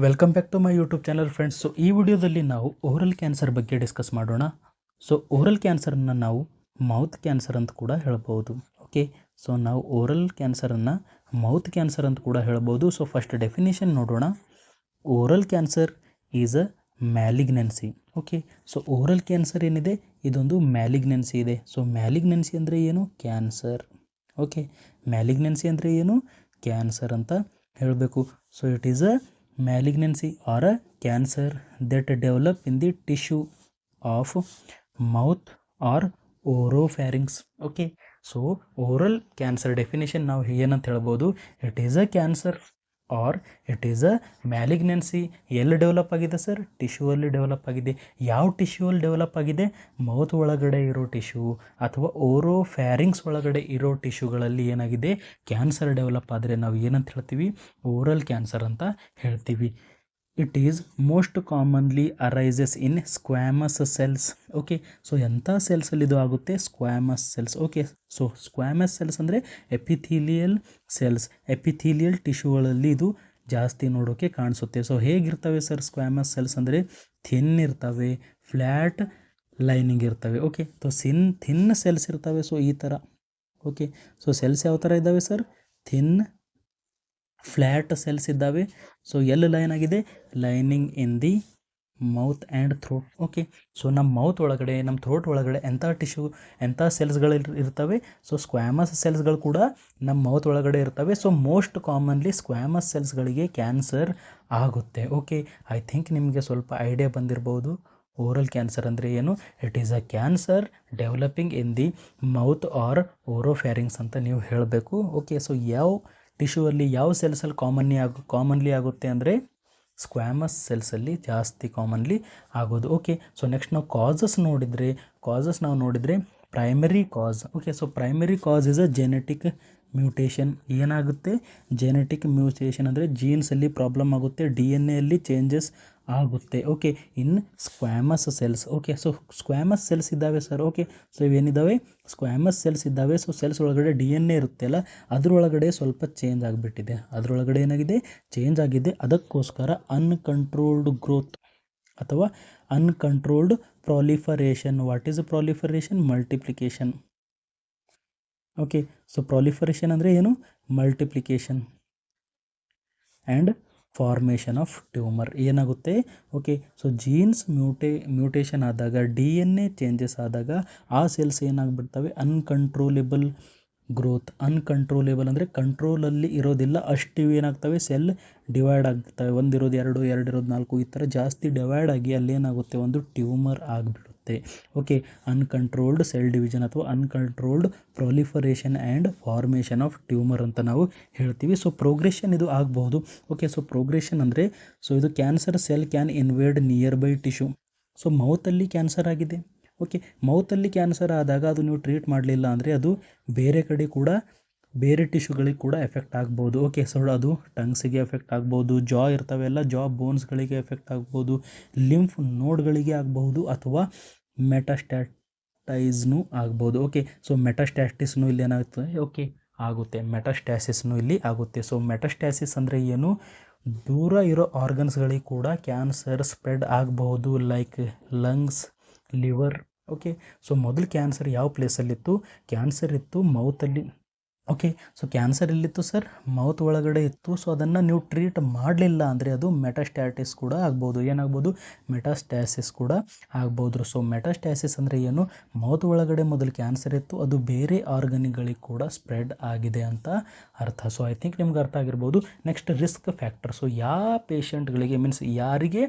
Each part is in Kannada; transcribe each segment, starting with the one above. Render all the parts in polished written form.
Welcome back to my YouTube channel friends. So ಈ ವಿಡಿಯೋದಲ್ಲಿ ನಾವು ಓರಲ್ ಕ್ಯಾನ್ಸರ್ ಬಗ್ಗೆ ಡಿಸ್ಕಸ್ ಮಾಡೋಣ. ಸೊ ಓರಲ್ ಕ್ಯಾನ್ಸರನ್ನು ನಾವು ಮೌತ್ ಕ್ಯಾನ್ಸರ್ ಅಂತ ಕೂಡ ಹೇಳ್ಬೋದು. ಓಕೆ, ಸೊ ನಾವು ಓರಲ್ ಕ್ಯಾನ್ಸರನ್ನು ಮೌತ್ ಕ್ಯಾನ್ಸರ್ ಅಂತ ಕೂಡ ಹೇಳ್ಬೋದು. ಸೊ ಫಸ್ಟ್ ಡೆಫಿನೇಷನ್ ನೋಡೋಣ. Oral cancer is a malignancy. Okay, so oral cancer ಏನಿದೆ ಇದೊಂದು ಮ್ಯಾಲಿಗ್ನೆನ್ಸಿ ಇದೆ. ಸೊ ಮ್ಯಾಲಿಗ್ನೆನ್ಸಿ ಅಂದರೆ ಏನು? ಕ್ಯಾನ್ಸರ್. ಓಕೆ, ಮ್ಯಾಲಿಗ್ನೆನ್ಸಿ ಅಂದರೆ ಏನು? ಕ್ಯಾನ್ಸರ್ ಅಂತ ಹೇಳಬೇಕು. So it is a malignancy or a cancer that develop in the tissue of mouth or oropharynx. Okay, so oral cancer definition ನಾವು ಏನಂತ ಹೇಳ್ಬೋದು? It is a cancer or it is a malignancy. ಎಲ್ಲಿ ಡೆವಲಪ್ ಆಗಿದೆ ಸರ್? ಟಿಶ್ಯೂವಲ್ಲಿ ಡೆವಲಪ್ ಆಗಿದೆ. ಯಾವ ಟಿಶ್ಯೂವಲ್ಲಿ ಡೆವಲಪ್ ಆಗಿದೆ? ಮೌತ್ ಒಳಗಡೆ ಇರೋ ಟಿಶ್ಯೂ ಅಥವಾ ಓರೋಫ್ಯಾರಿಂಗ್ಸ್ ಒಳಗಡೆ ಇರೋ ಟಿಶ್ಯೂಗಳಲ್ಲಿ ಏನಾಗಿದೆ? ಕ್ಯಾನ್ಸರ್ ಡೆವಲಪ್ ಆದರೆ ನಾವು ಏನಂತ ಹೇಳ್ತೀವಿ? ಓರಲ್ ಕ್ಯಾನ್ಸರ್ ಅಂತ ಹೇಳ್ತೀವಿ. It is most commonly arises in squamous cells. Okay, so ಎಂಥ ಸೆಲ್ಸಲ್ಲಿ ಇದು ಆಗುತ್ತೆ? Squamous cells. Okay, so squamous cells ಅಂದರೆ ಎಪಿಥೀಲಿಯಲ್ ಸೆಲ್ಸ್. ಎಪಿಥೀಲಿಯಲ್ ಟಿಶ್ಯೂಗಳಲ್ಲಿ ಇದು ಜಾಸ್ತಿ ನೋಡೋಕ್ಕೆ ಕಾಣಿಸುತ್ತೆ. ಸೊ ಹೇಗಿರ್ತವೆ ಸರ್ ಸ್ಕ್ವಾಮಸ್ ಸೆಲ್ಸ್ ಅಂದರೆ? ಥಿನ್ ಇರ್ತವೆ, ಫ್ಲ್ಯಾಟ್ ಲೈನಿಂಗ್ ಇರ್ತವೆ. ಓಕೆ, ಸೊ ಥಿನ್ ಸೆಲ್ಸ್ ಇರ್ತವೆ. ಸೊ ಈ ಥರ. ಓಕೆ, ಸೊ ಸೆಲ್ಸ್ ಯಾವ ಥರ ಇದ್ದಾವೆ ಸರ್? ಥಿನ್ ಫ್ಲ್ಯಾಟ್ ಸೆಲ್ಸ್ ಇದ್ದಾವೆ. ಸೊ ಎಲ್ಲಿ ಲೈನ್ ಆಗಿದೆ? Lining in the mouth and throat. Okay, so ನಮ್ಮ ಮೌತ್ ಒಳಗಡೆ, ನಮ್ಮ ಥ್ರೋಟ್ ಒಳಗಡೆ ಎಂಥ ಸೆಲ್ಸ್ಗಳು ಇರ್ತವೆ? ಸೊ ಸ್ಕ್ವಾಮಸ್ ಸೆಲ್ಸ್ಗಳು ಕೂಡ ನಮ್ಮ ಮೌತ್ ಒಳಗಡೆ ಇರ್ತವೆ. ಸೊ ಮೋಸ್ಟ್ ಕಾಮನ್ಲಿ ಸ್ಕ್ವಾಮಸ್ ಸೆಲ್ಸ್ಗಳಿಗೆ ಕ್ಯಾನ್ಸರ್ ಆಗುತ್ತೆ. ಓಕೆ, ಐ ಥಿಂಕ್ ನಿಮಗೆ ಸ್ವಲ್ಪ ಐಡಿಯಾ ಬಂದಿರ್ಬೋದು ಓರಲ್ ಕ್ಯಾನ್ಸರ್ ಅಂದರೆ ಏನು. It is a cancer developing in the mouth or oropharynx ಅಂತ ನೀವು ಹೇಳಬೇಕು. ಓಕೆ, ಸೊ ಯಾವ ಟಿಶ್ಯೂವಲ್ಲಿ ಯಾವ ಸೆಲ್ಸಲ್ಲಿ ಕಾಮನ್ಲಿ ಆಗುತ್ತೆ ಅಂದರೆ ಸ್ಕ್ವಾಮಸ್ ಸೆಲ್ಸಲ್ಲಿ ಜಾಸ್ತಿ ಕಾಮನ್ಲಿ ಆಗೋದು. ಓಕೆ, ಸೊ ನೆಕ್ಸ್ಟ್ ನಾವು ಕಾಸಸ್ ನೋಡಿದರೆ primary cause. Okay, so primary cause is a genetic mutation. ಏನಾಗುತ್ತೆ? ಜೆನೆಟಿಕ್ ಮ್ಯೂಟೇಷನ್ ಅಂದರೆ ಜೀನ್ಸಲ್ಲಿ ಪ್ರಾಬ್ಲಮ್ ಆಗುತ್ತೆ, DNA ಅಲ್ಲಿ ಚೇಂಜಸ್ ಆಗುತ್ತೆ. Okay, in squamous cells. Okay, so squamous cells ಇದ್ದಾವೆ ಸರ್. ಓಕೆ, ಸೊ ಇವೇನಿದ್ದಾವೆ? ಸ್ಕ್ವಾಮಸ್ ಸೆಲ್ಸ್ ಇದ್ದಾವೆ. ಸೊ ಸೆಲ್ಸ್ ಒಳಗಡೆ DNA ಇರುತ್ತೆ ಅಲ್ಲ, ಅದರೊಳಗಡೆ ಸ್ವಲ್ಪ ಚೇಂಜ್ ಆಗಿಬಿಟ್ಟಿದೆ. ಅದರೊಳಗಡೆ ಏನಾಗಿದೆ? ಚೇಂಜ್ ಆಗಿದೆ. ಅದಕ್ಕೋಸ್ಕರ ಅನ್ಕಂಟ್ರೋಲ್ಡ್ ಗ್ರೋತ್ ಅಥವಾ uncontrolled proliferation. What is proliferation? Multiplication. Okay, so proliferation ಅಂದರೆ ಏನು? Multiplication and formation of tumour ಏನಾಗುತ್ತೆ? ಓಕೆ, ಸೊ ಜೀನ್ಸ್ ಮ್ಯೂಟೇಷನ್ ಆದಾಗ, DNA ಚೇಂಜಸ್ ಆದಾಗ ಆ ಸೆಲ್ಸ್ ಏನಾಗ್ಬಿಡ್ತವೆ? Uncontrollable growth. ಅನ್ಕಂಟ್ರೋಲೇಬಲ್ ಅಂದರೆ ಕಂಟ್ರೋಲಲ್ಲಿ ಇರೋದಿಲ್ಲ. ಅಷ್ಟು ಏನಾಗ್ತವೆ? ಸೆಲ್ ಡಿವೈಡ್ ಆಗ್ತವೆ. 1 ಇರೋದು 2, 2 ಇರೋದು 4 ಈ ಥರ ಜಾಸ್ತಿ ಡಿವೈಡ್ ಆಗಿ ಅಲ್ಲೇನಾಗುತ್ತೆ? ಒಂದು ಟ್ಯೂಮರ್ ಆಗಿಬಿಡುತ್ತೆ. ಓಕೆ, ಅನ್ಕಂಟ್ರೋಲ್ಡ್ ಸೆಲ್ ಡಿವಿಷನ್ ಅಥವಾ uncontrolled proliferation and formation of tumour ಅಂತ ನಾವು ಹೇಳ್ತೀವಿ. ಸೊ ಪ್ರೋಗ್ರೆಷನ್ ಇದು ಆಗಬಹುದು. ಓಕೆ, ಸೊ ಪ್ರೋಗ್ರೆಷನ್ ಅಂದರೆ ಇದು cancer cell can invade nearby tissue. So ಮೌತಲ್ಲಿ ಕ್ಯಾನ್ಸರ್ ಆಗಿದೆ. ಓಕೆ, ಮೌತಲ್ಲಿ ಕ್ಯಾನ್ಸರ್ ಆದಾಗ ಅದು ನೀವು ಟ್ರೀಟ್ ಮಾಡಲಿಲ್ಲ ಅಂದರೆ ಅದು ಬೇರೆ ಕಡೆ ಕೂಡ, ಬೇರೆ ಟಿಶ್ಯೂಗಳಿಗೆ ಕೂಡ ಎಫೆಕ್ಟ್ ಆಗ್ಬೋದು. ಓಕೆ, ಸೊ ಅದು ಟಂಗ್ಸಿಗೆ ಎಫೆಕ್ಟ್ ಆಗ್ಬೋದು, ಜಾ ಇರ್ತವೆಲ್ಲ ಜಾ ಬೋನ್ಸ್ಗಳಿಗೆ ಎಫೆಕ್ಟ್ ಆಗ್ಬೋದು, ಲಿಂಫ್ ನೋಡ್ಗಳಿಗೆ ಆಗ್ಬೋದು, ಅಥವಾ ಮೆಟಾಸ್ಟ್ಯಾಟೈಸ್ನೂ ಆಗ್ಬೋದು. ಓಕೆ, ಸೊ ಮೆಟಾಸ್ಟ್ಯಾಟಿಸ್ನು ಇಲ್ಲಿ ಏನಾಗ್ತದೆ? ಓಕೆ, ಆಗುತ್ತೆ. ಮೆಟಾಸ್ಟ್ಯಾಸಿಸ್ನು ಇಲ್ಲಿ ಆಗುತ್ತೆ. ಸೊ ಮೆಟಾಸ್ಟ್ಯಾಸಿಸ್ ಅಂದರೆ ಏನು? ದೂರ ಇರೋ ಆರ್ಗನ್ಸ್ಗಳಿಗೆ ಕೂಡ ಕ್ಯಾನ್ಸರ್ ಸ್ಪ್ರೆಡ್ ಆಗಬಹುದು, like lungs, liver. Okay, so ಮೊದಲು ಕ್ಯಾನ್ಸರ್ ಯಾವ ಪ್ಲೇಸಲ್ಲಿತ್ತು? ಕ್ಯಾನ್ಸರ್ ಇತ್ತು ಮೌತಲ್ಲಿ. ಓಕೆ, ಸೊ ಕ್ಯಾನ್ಸರ್ ಎಲ್ಲಿತ್ತು ಸರ್? ಮೌತ್ ಒಳಗಡೆ ಇತ್ತು. ಸೊ ಅದನ್ನು ನೀವು ಟ್ರೀಟ್ ಮಾಡಲಿಲ್ಲ ಅಂದರೆ ಅದು ಮೆಟಾಸ್ಟ್ಯಾಟಿಸ್ ಕೂಡ ಆಗ್ಬೋದು. ಏನಾಗ್ಬೋದು? ಮೆಟಾಸ್ಟ್ಯಾಸಿಸ್ ಕೂಡ ಆಗ್ಬೋದು. ಸೊ ಮೆಟಾಸ್ಟ್ಯಾಸಿಸ್ ಅಂದರೆ ಏನು? ಮೌತ್ ಒಳಗಡೆ ಮೊದಲು ಕ್ಯಾನ್ಸರ್ ಇತ್ತು, ಅದು ಬೇರೆ ಆರ್ಗನ್ಗಳಿಗೆ ಕೂಡ ಸ್ಪ್ರೆಡ್ ಆಗಿದೆ ಅಂತ ಅರ್ಥ. ಸೊ ಐ ಥಿಂಕ್ ನಿಮ್ಗೆ ಅರ್ಥ ಆಗಿರ್ಬೋದು. Next risk factor. ಸೊ ಯಾವ ಪೇಷಂಟ್ಗಳಿಗೆ ಮೀನ್ಸ್ ಯಾರಿಗೆ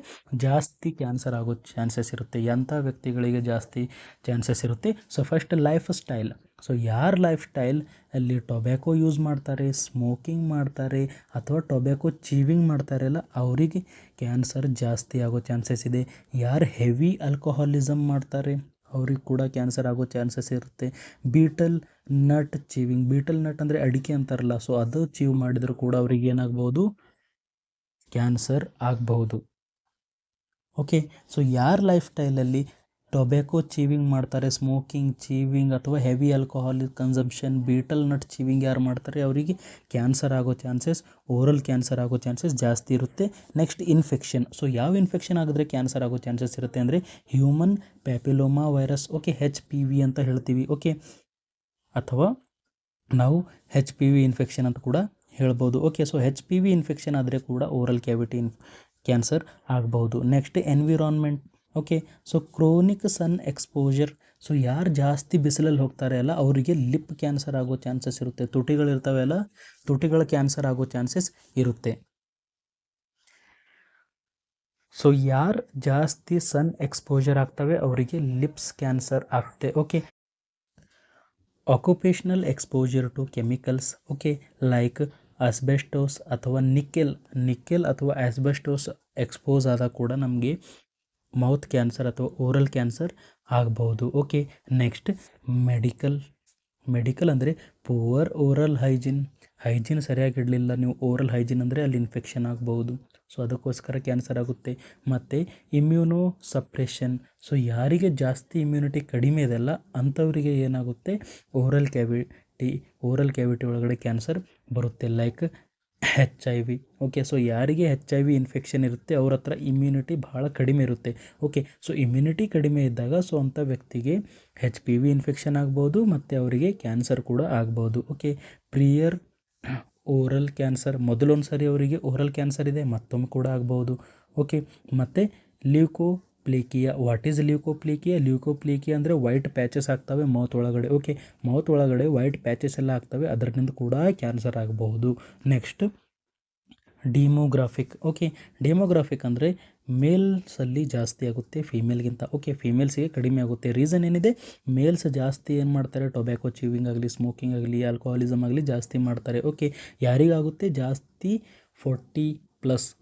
ಜಾಸ್ತಿ ಕ್ಯಾನ್ಸರ್ ಆಗೋ ಚಾನ್ಸಸ್ ಇರುತ್ತೆ? ಎಂಥ ವ್ಯಕ್ತಿಗಳಿಗೆ ಜಾಸ್ತಿ ಚಾನ್ಸಸ್ ಇರುತ್ತೆ? So first life style. So ಯಾರ ಲೈಫ್ ಸ್ಟೈಲ್ ಅಲ್ಲಿ ಟೊಬ್ಯಾಕೊ ಯೂಸ್ ಮಾಡ್ತಾರೆ, ಸ್ಮೋಕಿಂಗ್ ಮಾಡ್ತಾರೆ, ಅಥವಾ ಟೊಬ್ಯಾಕೊ ಚೀವಿಂಗ್ ಮಾಡ್ತಾರಲ್ಲ ಅವರಿಗೆ ಕ್ಯಾನ್ಸರ್ ಜಾಸ್ತಿ ಆಗೋ ಚಾನ್ಸಸ್ ಇದೆ. ಯಾರು ಹೆವಿ ಆಲ್ಕೋಹಾಲಿಸಮ್ ಮಾಡ್ತಾರೆ ಅವ್ರಿಗೆ ಕೂಡ ಕ್ಯಾನ್ಸರ್ ಆಗೋ ಚಾನ್ಸಸ್ ಇರುತ್ತೆ. Beetal nut chewing. Beetal nut ಅಂದರೆ ಅಡಿಕೆ ಅಂತಾರಲ್ಲ, ಸೊ ಅದು ಚೀವ್ ಮಾಡಿದರೂ ಕೂಡ ಅವ್ರಿಗೆ ಏನಾಗ್ಬೋದು? ಕ್ಯಾನ್ಸರ್ ಆಗಬಹುದು. ಓಕೆ, ಸೊ ಯಾರ ಲೈಫ್ ಸ್ಟೈಲಲ್ಲಿ ಟೊಬ್ಯಾಕೊ ಚೀವಿಂಗ್ ಮಾಡ್ತಾರೆ, ಸ್ಮೋಕಿಂಗ್, ಚೀವಿಂಗ್ ಅಥವಾ heavy alcohol consumption, Beetal nut chewing ಯಾರು ಮಾಡ್ತಾರೆ ಅವರಿಗೆ ಕ್ಯಾನ್ಸರ್ ಆಗೋ ಚಾನ್ಸಸ್, ಓರಲ್ ಕ್ಯಾನ್ಸರ್ ಆಗೋ ಚಾನ್ಸಸ್ ಜಾಸ್ತಿ ಇರುತ್ತೆ. Next infection. ಸೊ ಯಾವ ಇನ್ಫೆಕ್ಷನ್ ಆಗಿದ್ರೆ ಕ್ಯಾನ್ಸರ್ ಆಗೋ ಚಾನ್ಸಸ್ ಇರುತ್ತೆ ಅಂದರೆ human papilloma virus, okay, HPV ಅಂತ ಹೇಳ್ತೀವಿ, ಓಕೆ, ಅಥವಾ ನಾವು HPV ಇನ್ಫೆಕ್ಷನ್ ಅಂತ ಕೂಡ ಹೇಳ್ಬೋದು. ಓಕೆ, ಸೊ HPV ಇನ್ಫೆಕ್ಷನ್ ಆದರೆ ಕೂಡ ಓರಲ್ ಕ್ಯಾವಿಟಿ ಕ್ಯಾನ್ಸರ್ ಆಗ್ಬೋದು. Next environment. Okay, so chronic sun exposure. So ಯಾರು ಜಾಸ್ತಿ ಬಿಸಿಲಲ್ಲಿ ಹೋಗ್ತಾರೆ ಅಲ್ಲ ಅವರಿಗೆ ಲಿಪ್ ಕ್ಯಾನ್ಸರ್ ಆಗೋ ಚಾನ್ಸಸ್ ಇರುತ್ತೆ. ತುಟಿಗಳಿರ್ತವೆ ಅಲ್ಲ, ತುಟಿಗಳ ಕ್ಯಾನ್ಸರ್ ಆಗೋ ಚಾನ್ಸಸ್ ಇರುತ್ತೆ. ಸೊ ಯಾರು ಜಾಸ್ತಿ ಸನ್ ಎಕ್ಸ್ಪೋಜರ್ ಆಗ್ತವೆ ಅವರಿಗೆ ಲಿಪ್ಸ್ ಕ್ಯಾನ್ಸರ್ ಆಗುತ್ತೆ. Okay, occupational exposure to chemicals, okay, like asbestos ಅಥವಾ ನಿಕ್ಕೆಲ್ ಅಥವಾ ಆಸ್ಬೆಸ್ಟೋಸ್ ಎಕ್ಸ್ಪೋಸ್ ಆದಾಗ ಕೂಡ ನಮಗೆ ಮೌತ್ ಕ್ಯಾನ್ಸರ್ ಅಥವಾ ಓರಲ್ ಕ್ಯಾನ್ಸರ್ ಆಗ್ಬೋದು. ಓಕೆ, ನೆಕ್ಸ್ಟ್ ಮೆಡಿಕಲ್ ಅಂದರೆ ಪುವರ್ ಓರಲ್ ಹೈಜಿನ್ ಸರಿಯಾಗಿ ಇಡಲಿಲ್ಲ ನೀವು, ಓರಲ್ ಹೈಜಿನ್ ಅಂದರೆ ಅಲ್ಲಿ ಇನ್ಫೆಕ್ಷನ್ ಆಗ್ಬೋದು. ಸೊ ಅದಕ್ಕೋಸ್ಕರ ಕ್ಯಾನ್ಸರ್ ಆಗುತ್ತೆ. ಮತ್ತು ಇಮ್ಯೂನೋ ಸಪ್ರೆಷನ್. ಸೊ ಯಾರಿಗೆ ಜಾಸ್ತಿ ಇಮ್ಯುನಿಟಿ ಕಡಿಮೆ ಇದೆಲ್ಲ ಅಂಥವರಿಗೆ ಏನಾಗುತ್ತೆ ಓರಲ್ ಕ್ಯಾವಿಟಿ ಒಳಗಡೆ ಕ್ಯಾನ್ಸರ್ ಬರುತ್ತೆ, ಲೈಕ್ HIV. ಓಕೆ, ಸೊ ಯಾರಿಗೆ HIV ಇನ್ಫೆಕ್ಷನ್ ಇರುತ್ತೆ ಅವ್ರ ಹತ್ರ ಇಮ್ಯುನಿಟಿ ಭಾಳ ಕಡಿಮೆ ಇರುತ್ತೆ. ಓಕೆ, ಸೊ ಇಮ್ಯುನಿಟಿ ಕಡಿಮೆ ಇದ್ದಾಗ ಸೊ ಅಂಥ ವ್ಯಕ್ತಿಗೆ HPV ಇನ್ಫೆಕ್ಷನ್ ಆಗ್ಬೋದು ಮತ್ತು ಅವರಿಗೆ ಕ್ಯಾನ್ಸರ್ ಕೂಡ ಆಗ್ಬೋದು. ಓಕೆ, ಪ್ರಿಯರ್ ಓರಲ್ ಕ್ಯಾನ್ಸರ್, ಮೊದಲೊಂದು ಸಾರಿ ಅವರಿಗೆ ಓರಲ್ ಕ್ಯಾನ್ಸರ್ ಇದೆ, ಮತ್ತೊಮ್ಮೆ ಕೂಡ ಆಗ್ಬೋದು. ಓಕೆ, ಮತ್ತು ಲ್ಯೂಕೋಪ್ಲೇಕಿಯಾ. ವಾಟ್ ಈಸ್ ಲ್ಯೂಕೋಪ್ಲೇಕಿಯಾ ಅಂದರೆ ವೈಟ್ ಪ್ಯಾಚಸ್ ಆಗ್ತವೆ ಮೌತ್ ಒಳಗಡೆ. ಓಕೆ, ಮೌತ್ ಒಳಗಡೆ ವೈಟ್ ಪ್ಯಾಚಸ್ ಎಲ್ಲ ಆಗ್ತವೆ, ಅದರಿಂದ ಕೂಡ ಕ್ಯಾನ್ಸರ್ ಆಗಬಹುದು. ನೆಕ್ಸ್ಟ್ ಡಿಮೋಗ್ರಾಫಿಕ್. ಓಕೆ, ಡೆಮೋಗ್ರಾಫಿಕ್ ಅಂದರೆ ಮೇಲ್ಸಲ್ಲಿ ಜಾಸ್ತಿ ಆಗುತ್ತೆ ಫೀಮೇಲ್ಗಿಂತ. ಓಕೆ, ಫೀಮೇಲ್ಸ್ಗೆ ಕಡಿಮೆ ಆಗುತ್ತೆ. ರೀಸನ್ ಏನಿದೆ, ಮೇಲ್ಸ್ ಜಾಸ್ತಿ ಏನು ಮಾಡ್ತಾರೆ, ಟೊಬ್ಯಾಕೊ ಚೀವಿಂಗ್ ಆಗಲಿ, ಸ್ಮೋಕಿಂಗ್ ಆಗಲಿ, ಆಲ್ಕೋಹಾಲಿಸಮ್ ಆಗಲಿ ಜಾಸ್ತಿ ಮಾಡ್ತಾರೆ. ಓಕೆ, ಯಾರಿಗಾಗುತ್ತೆ ಜಾಸ್ತಿ 40+.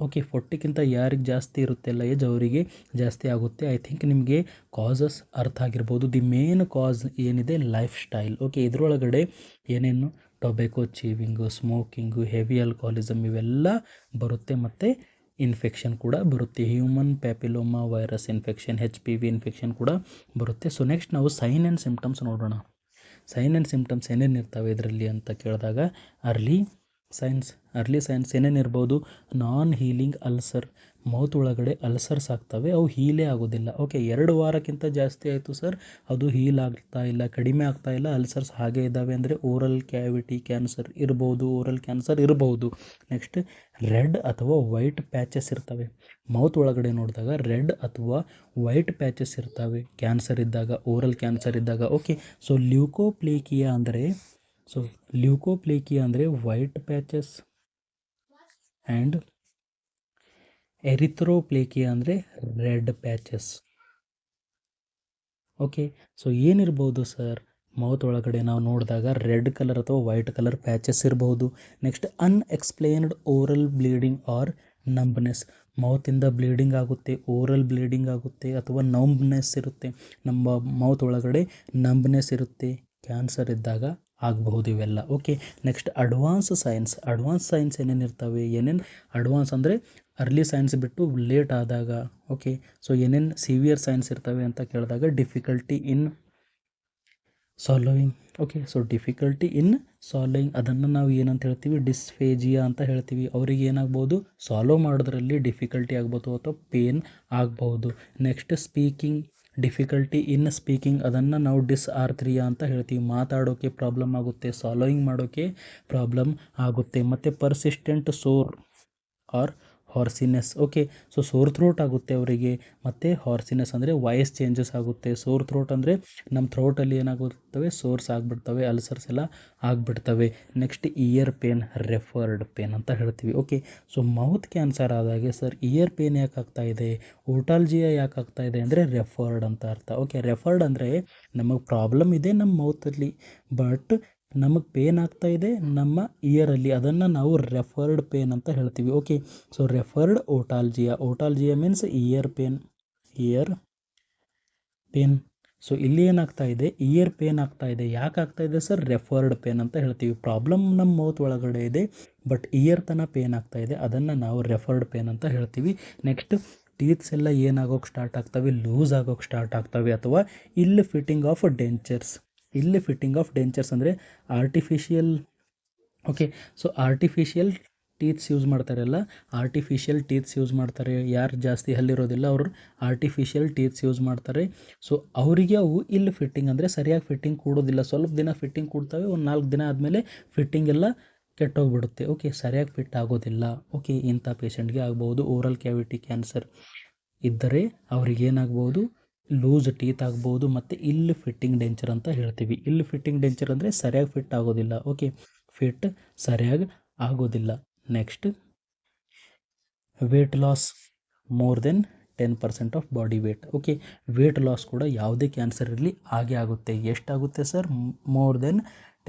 ಓಕೆ, 40ಕ್ಕಿಂತ ಯಾರಿಗೆ ಜಾಸ್ತಿ ಇರುತ್ತೆಲ್ಲ ಏಜ್ ಅವರಿಗೆ ಜಾಸ್ತಿ ಆಗುತ್ತೆ. ಐ ಥಿಂಕ್ ನಿಮಗೆ ಕಾಸಸ್ ಅರ್ಥ ಆಗಿರ್ಬೋದು. ದಿ ಮೇನ್ ಕಾಸ್ ಏನಿದೆ ಲೈಫ್ ಸ್ಟೈಲ್. ಓಕೆ, ಇದರೊಳಗಡೆ ಏನೇನು ಟೊಬ್ಯಾಕೊ ಚೀವಿಂಗು, ಸ್ಮೋಕಿಂಗು, ಹೆವಿ ಆಲ್ಕೋಹಾಲಿಸಮ್ ಇವೆಲ್ಲ ಬರುತ್ತೆ ಮತ್ತು ಇನ್ಫೆಕ್ಷನ್ ಕೂಡ ಬರುತ್ತೆ. Human papilloma virus infection, HPV infection ಕೂಡ ಬರುತ್ತೆ. ಸೊ ನೆಕ್ಸ್ಟ್ ನಾವು ಸೈನ್ ಆ್ಯಂಡ್ ಸಿಮ್ಟಮ್ಸ್ ನೋಡೋಣ. ಸೈನ್ ಆ್ಯಂಡ್ ಸಿಮ್ಟಮ್ಸ್ ಏನೇನು ಇರ್ತವೆ ಇದರಲ್ಲಿ ಅಂತ ಕೇಳಿದಾಗ ಅರ್ಲಿ ಸೈನ್ಸ್ ಏನೇನಿರ್ಬೋದು, ನಾನ್ ಹೀಲಿಂಗ್ ಅಲ್ಸರ್. ಮೌತ್ ಒಳಗಡೆ ಅಲ್ಸರ್ಸ್ ಆಗ್ತವೆ, ಅವು ಹೀಲೇ ಆಗೋದಿಲ್ಲ. ಓಕೆ, 2 ವಾರಕ್ಕಿಂತ ಜಾಸ್ತಿ ಆಯಿತು ಸರ್, ಅದು ಹೀಲ್ ಆಗ್ತಾ ಇಲ್ಲ, ಕಡಿಮೆ ಆಗ್ತಾ ಇಲ್ಲ, ಅಲ್ಸರ್ಸ್ ಹಾಗೇ ಇದ್ದಾವೆ ಅಂದರೆ ಓರಲ್ ಕ್ಯಾವಿಟಿ ಕ್ಯಾನ್ಸರ್ ಇರ್ಬೋದು. ನೆಕ್ಸ್ಟ್ ರೆಡ್ ಅಥವಾ ವೈಟ್ ಪ್ಯಾಚಸ್ ಇರ್ತವೆ. ಮೌತ್ ಒಳಗಡೆ ನೋಡಿದಾಗ ರೆಡ್ ಅಥವಾ ವೈಟ್ ಪ್ಯಾಚಸ್ ಇರ್ತವೆ ಕ್ಯಾನ್ಸರ್ ಇದ್ದಾಗ, ಓರಲ್ ಕ್ಯಾನ್ಸರ್ ಇದ್ದಾಗ. ಓಕೆ, ಸೊ ಲ್ಯೂಕೋಪ್ಲೇಕಿಯಾ ಅಂದರೆ ವೈಟ್ ಪ್ಯಾಚಸ್ ಆ್ಯಂಡ್ ಎರಿಥ್ರೋಪ್ಲೇಕಿಯಾ ಅಂದರೆ ರೆಡ್ ಪ್ಯಾಚಸ್. ಓಕೆ, ಸೊ ಏನಿರ್ಬೋದು ಸರ್ ಮೌತ್ ಒಳಗಡೆ ನಾವು ನೋಡಿದಾಗ ರೆಡ್ ಕಲರ್ ಅಥವಾ ವೈಟ್ ಕಲರ್ ಪ್ಯಾಚಸ್ ಇರ್ಬೋದು. Next unexplained oral bleeding or numbness. ಮೌತಿಂದ ಬ್ಲೀಡಿಂಗ್ ಆಗುತ್ತೆ, ಓರಲ್ ಬ್ಲೀಡಿಂಗ್ ಆಗುತ್ತೆ ಅಥವಾ ನಂಬ್ನೆಸ್ ಇರುತ್ತೆ, ನಮ್ಮ ಮೌತ್ ಒಳಗಡೆ ನಂಬ್ನೆಸ್ ಇರುತ್ತೆ, ಕ್ಯಾನ್ಸರ್ ಇದ್ದಾಗ ಆಗಬಹುದು ಇವೆಲ್ಲ. ಓಕೆ, ನೆಕ್ಸ್ಟ್ ಅಡ್ವಾನ್ಸ್ ಸೈನ್ಸ್ ಏನೇನಿರ್ತವೆ, ಅಡ್ವಾನ್ಸ್ ಅಂದರೆ ಅರ್ಲಿ ಸೈನ್ಸ್ ಬಿಟ್ಟು ಲೇಟ್ ಆದಾಗ. ಓಕೆ, ಸೊ ಏನೇನು ಸಿವಿಯರ್ ಸೈನ್ಸ್ ಇರ್ತವೆ ಅಂತ ಕೇಳಿದಾಗ difficulty in swallowing. Okay, so difficulty in swallowing ಅದನ್ನು ನಾವು ಏನಂತ ಹೇಳ್ತೀವಿ, ಡಿಸ್ಫೇಜಿಯಾ ಅಂತ ಹೇಳ್ತೀವಿ. ಅವರಿಗೆ ಏನಾಗ್ಬೋದು, ಸಾಲ್ವ್ ಮಾಡೋದ್ರಲ್ಲಿ ಡಿಫಿಕಲ್ಟಿ ಆಗ್ಬೋದು ಅಥವಾ ಪೇನ್ ಆಗ್ಬೋದು. ನೆಕ್ಸ್ಟ್ ಡಿಫಿಕಲ್ಟಿ ಇನ್ ಸ್ಪೀಕಿಂಗ್, ಅದನ್ನು ನಾವು ಡಿಸ್ಆರ್ಥ್ರಿಯಾ ಅಂತ ಹೇಳ್ತೀವಿ. ಮಾತಾಡೋಕ್ಕೆ ಪ್ರಾಬ್ಲಮ್ ಆಗುತ್ತೆ, ಸಾಲ್ವಿಂಗ್ ಮಾಡೋಕ್ಕೆ ಪ್ರಾಬ್ಲಮ್ ಆಗುತ್ತೆ. ಮತ್ತು persistent sore or hoarseness. Okay, so sore throat ಆಗುತ್ತೆ ಅವರಿಗೆ. ಮತ್ತು ಹಾರ್ಸಿನೆಸ್ ಅಂದರೆ ವಾಯ್ಸ್ ಚೇಂಜಸ್ ಆಗುತ್ತೆ. ಸೋರ್ ಥ್ರೋಟ್ ಅಂದರೆ ನಮ್ಮ ಥ್ರೋಟಲ್ಲಿ ಏನಾಗುತ್ತವೆ, ಸೋರ್ಸ್ ಆಗಿಬಿಡ್ತವೆ, ಅಲ್ಸರ್ಸ್ ಎಲ್ಲ ಆಗಿಬಿಡ್ತವೆ. Next ear pain, referred pain ಅಂತ ಹೇಳ್ತೀವಿ. ಓಕೆ, ಸೊ ಮೌತ್ ಕ್ಯಾನ್ಸರ್ ಆದಾಗೆ ಸರ್ ಇಯರ್ ಪೇನ್ ಯಾಕೆ ಆಗ್ತಾಯಿದೆ, ಓಟಾಲ್ಜಿಯಾ ಯಾಕೆ ಆಗ್ತಾಯಿದೆ ಅಂದರೆ ರೆಫರ್ಡ್ ಅಂತ ಅರ್ಥ. ಓಕೆ, ರೆಫರ್ಡ್ ಅಂದರೆ ನಮಗೆ ಪ್ರಾಬ್ಲಮ್ ಇದೆ ನಮ್ಮ ಮೌತಲ್ಲಿ, ಬಟ್ ನಮಗೆ ಪೇನ್ ಆಗ್ತಾ ಇದೆ ನಮ್ಮ ಇಯರಲ್ಲಿ, ಅದನ್ನು ನಾವು ರೆಫರ್ಡ್ ಪೇನ್ ಅಂತ ಹೇಳ್ತೀವಿ. Okay, so referred otalgia means ear pain. So ಇಲ್ಲಿ ಏನಾಗ್ತಾ ಇದೆ, ಇಯರ್ ಪೇನ್ ಆಗ್ತಾ ಇದೆ. ಯಾಕೆ ಆಗ್ತಾ ಇದೆ ಸರ್, ರೆಫರ್ಡ್ ಪೇನ್ ಅಂತ ಹೇಳ್ತೀವಿ. ಪ್ರಾಬ್ಲಮ್ ನಮ್ಮ ಮೌತ್ ಒಳಗಡೆ ಇದೆ ಬಟ್ ಇಯರ್ ತನಕ ಪೇನ್ ಆಗ್ತಾ ಇದೆ, ಅದನ್ನು ನಾವು ರೆಫರ್ಡ್ ಪೇನ್ ಅಂತ ಹೇಳ್ತೀವಿ. ನೆಕ್ಸ್ಟ್ ಟೀತ್ಸ್ ಎಲ್ಲ ಏನಾಗೋಕ್ಕೆ ಸ್ಟಾರ್ಟ್ ಆಗ್ತವೆ, ಲೂಸ್ ಆಗೋಕ್ಕೆ ಸ್ಟಾರ್ಟ್ ಆಗ್ತವೆ, ಅಥವಾ ಇಲ್ಲಿ ಫಿಟ್ಟಿಂಗ್ ಆಫ್ ಡೆಂಚರ್ಸ್. ಇಲ್ಲಿ ಫಿಟ್ಟಿಂಗ್ ಆಫ್ ಡೆಂಚರ್ಸ್ ಅಂದರೆ artificial. Okay, so artificial teeths use ಮಾಡ್ತಾರಲ್ಲ, ಆರ್ಟಿಫಿಷಿಯಲ್ ಟೀತ್ಸ್ ಯೂಸ್ ಮಾಡ್ತಾರೆ. ಯಾರು ಜಾಸ್ತಿ ಹಲ್ಲಿರೋದಿಲ್ಲ ಅವರು ಆರ್ಟಿಫಿಷಿಯಲ್ ಟೀತ್ಸ್ ಯೂಸ್ ಮಾಡ್ತಾರೆ. ಸೊ ಅವರಿಗೆ ಅವು ಇಲ್ಲಿ ಫಿಟ್ಟಿಂಗ್ ಅಂದರೆ ಸರಿಯಾಗಿ ಫಿಟ್ಟಿಂಗ್ ಕೂಡೋದಿಲ್ಲ. ಸ್ವಲ್ಪ ದಿನ ಫಿಟ್ಟಿಂಗ್ ಕೂಡ್ತವೆ, ಒಂದು 4 ದಿನ ಆದಮೇಲೆ ಫಿಟ್ಟಿಂಗ್ ಎಲ್ಲ ಕೆಟ್ಟೋಗ್ಬಿಡುತ್ತೆ. ಓಕೆ, ಸರಿಯಾಗಿ ಫಿಟ್ ಆಗೋದಿಲ್ಲ. ಓಕೆ, ಇಂಥ ಪೇಷಂಟ್ಗೆ ಆಗ್ಬೋದು. ಓರಲ್ ಕ್ಯಾವಿಟಿ ಕ್ಯಾನ್ಸರ್ ಇದ್ದರೆ ಅವ್ರಿಗೇನಾಗ್ಬೋದು, ಲೂಸ್ ಟೀತ್ ಆಗ್ಬೋದು, ಮತ್ತು ಇಲ್ಲಿ ಫಿಟ್ಟಿಂಗ್ ಡೆಂಚರ್ ಅಂತ ಹೇಳ್ತೀವಿ. ಇಲ್ಲಿ ಫಿಟ್ಟಿಂಗ್ ಡೆಂಚರ್ ಅಂದರೆ ಸರಿಯಾಗಿ ಫಿಟ್ ಆಗೋದಿಲ್ಲ. ಓಕೆ, ಫಿಟ್ ಸರಿಯಾಗಿ ಆಗೋದಿಲ್ಲ. Next, weight loss more than 10% of body weight. Okay, weight loss ಕೂಡ ಯಾವುದೇ ಕ್ಯಾನ್ಸರ್ ಇರಲಿ ಆಗೇ ಆಗುತ್ತೆ. ಎಷ್ಟಾಗುತ್ತೆ sir? More than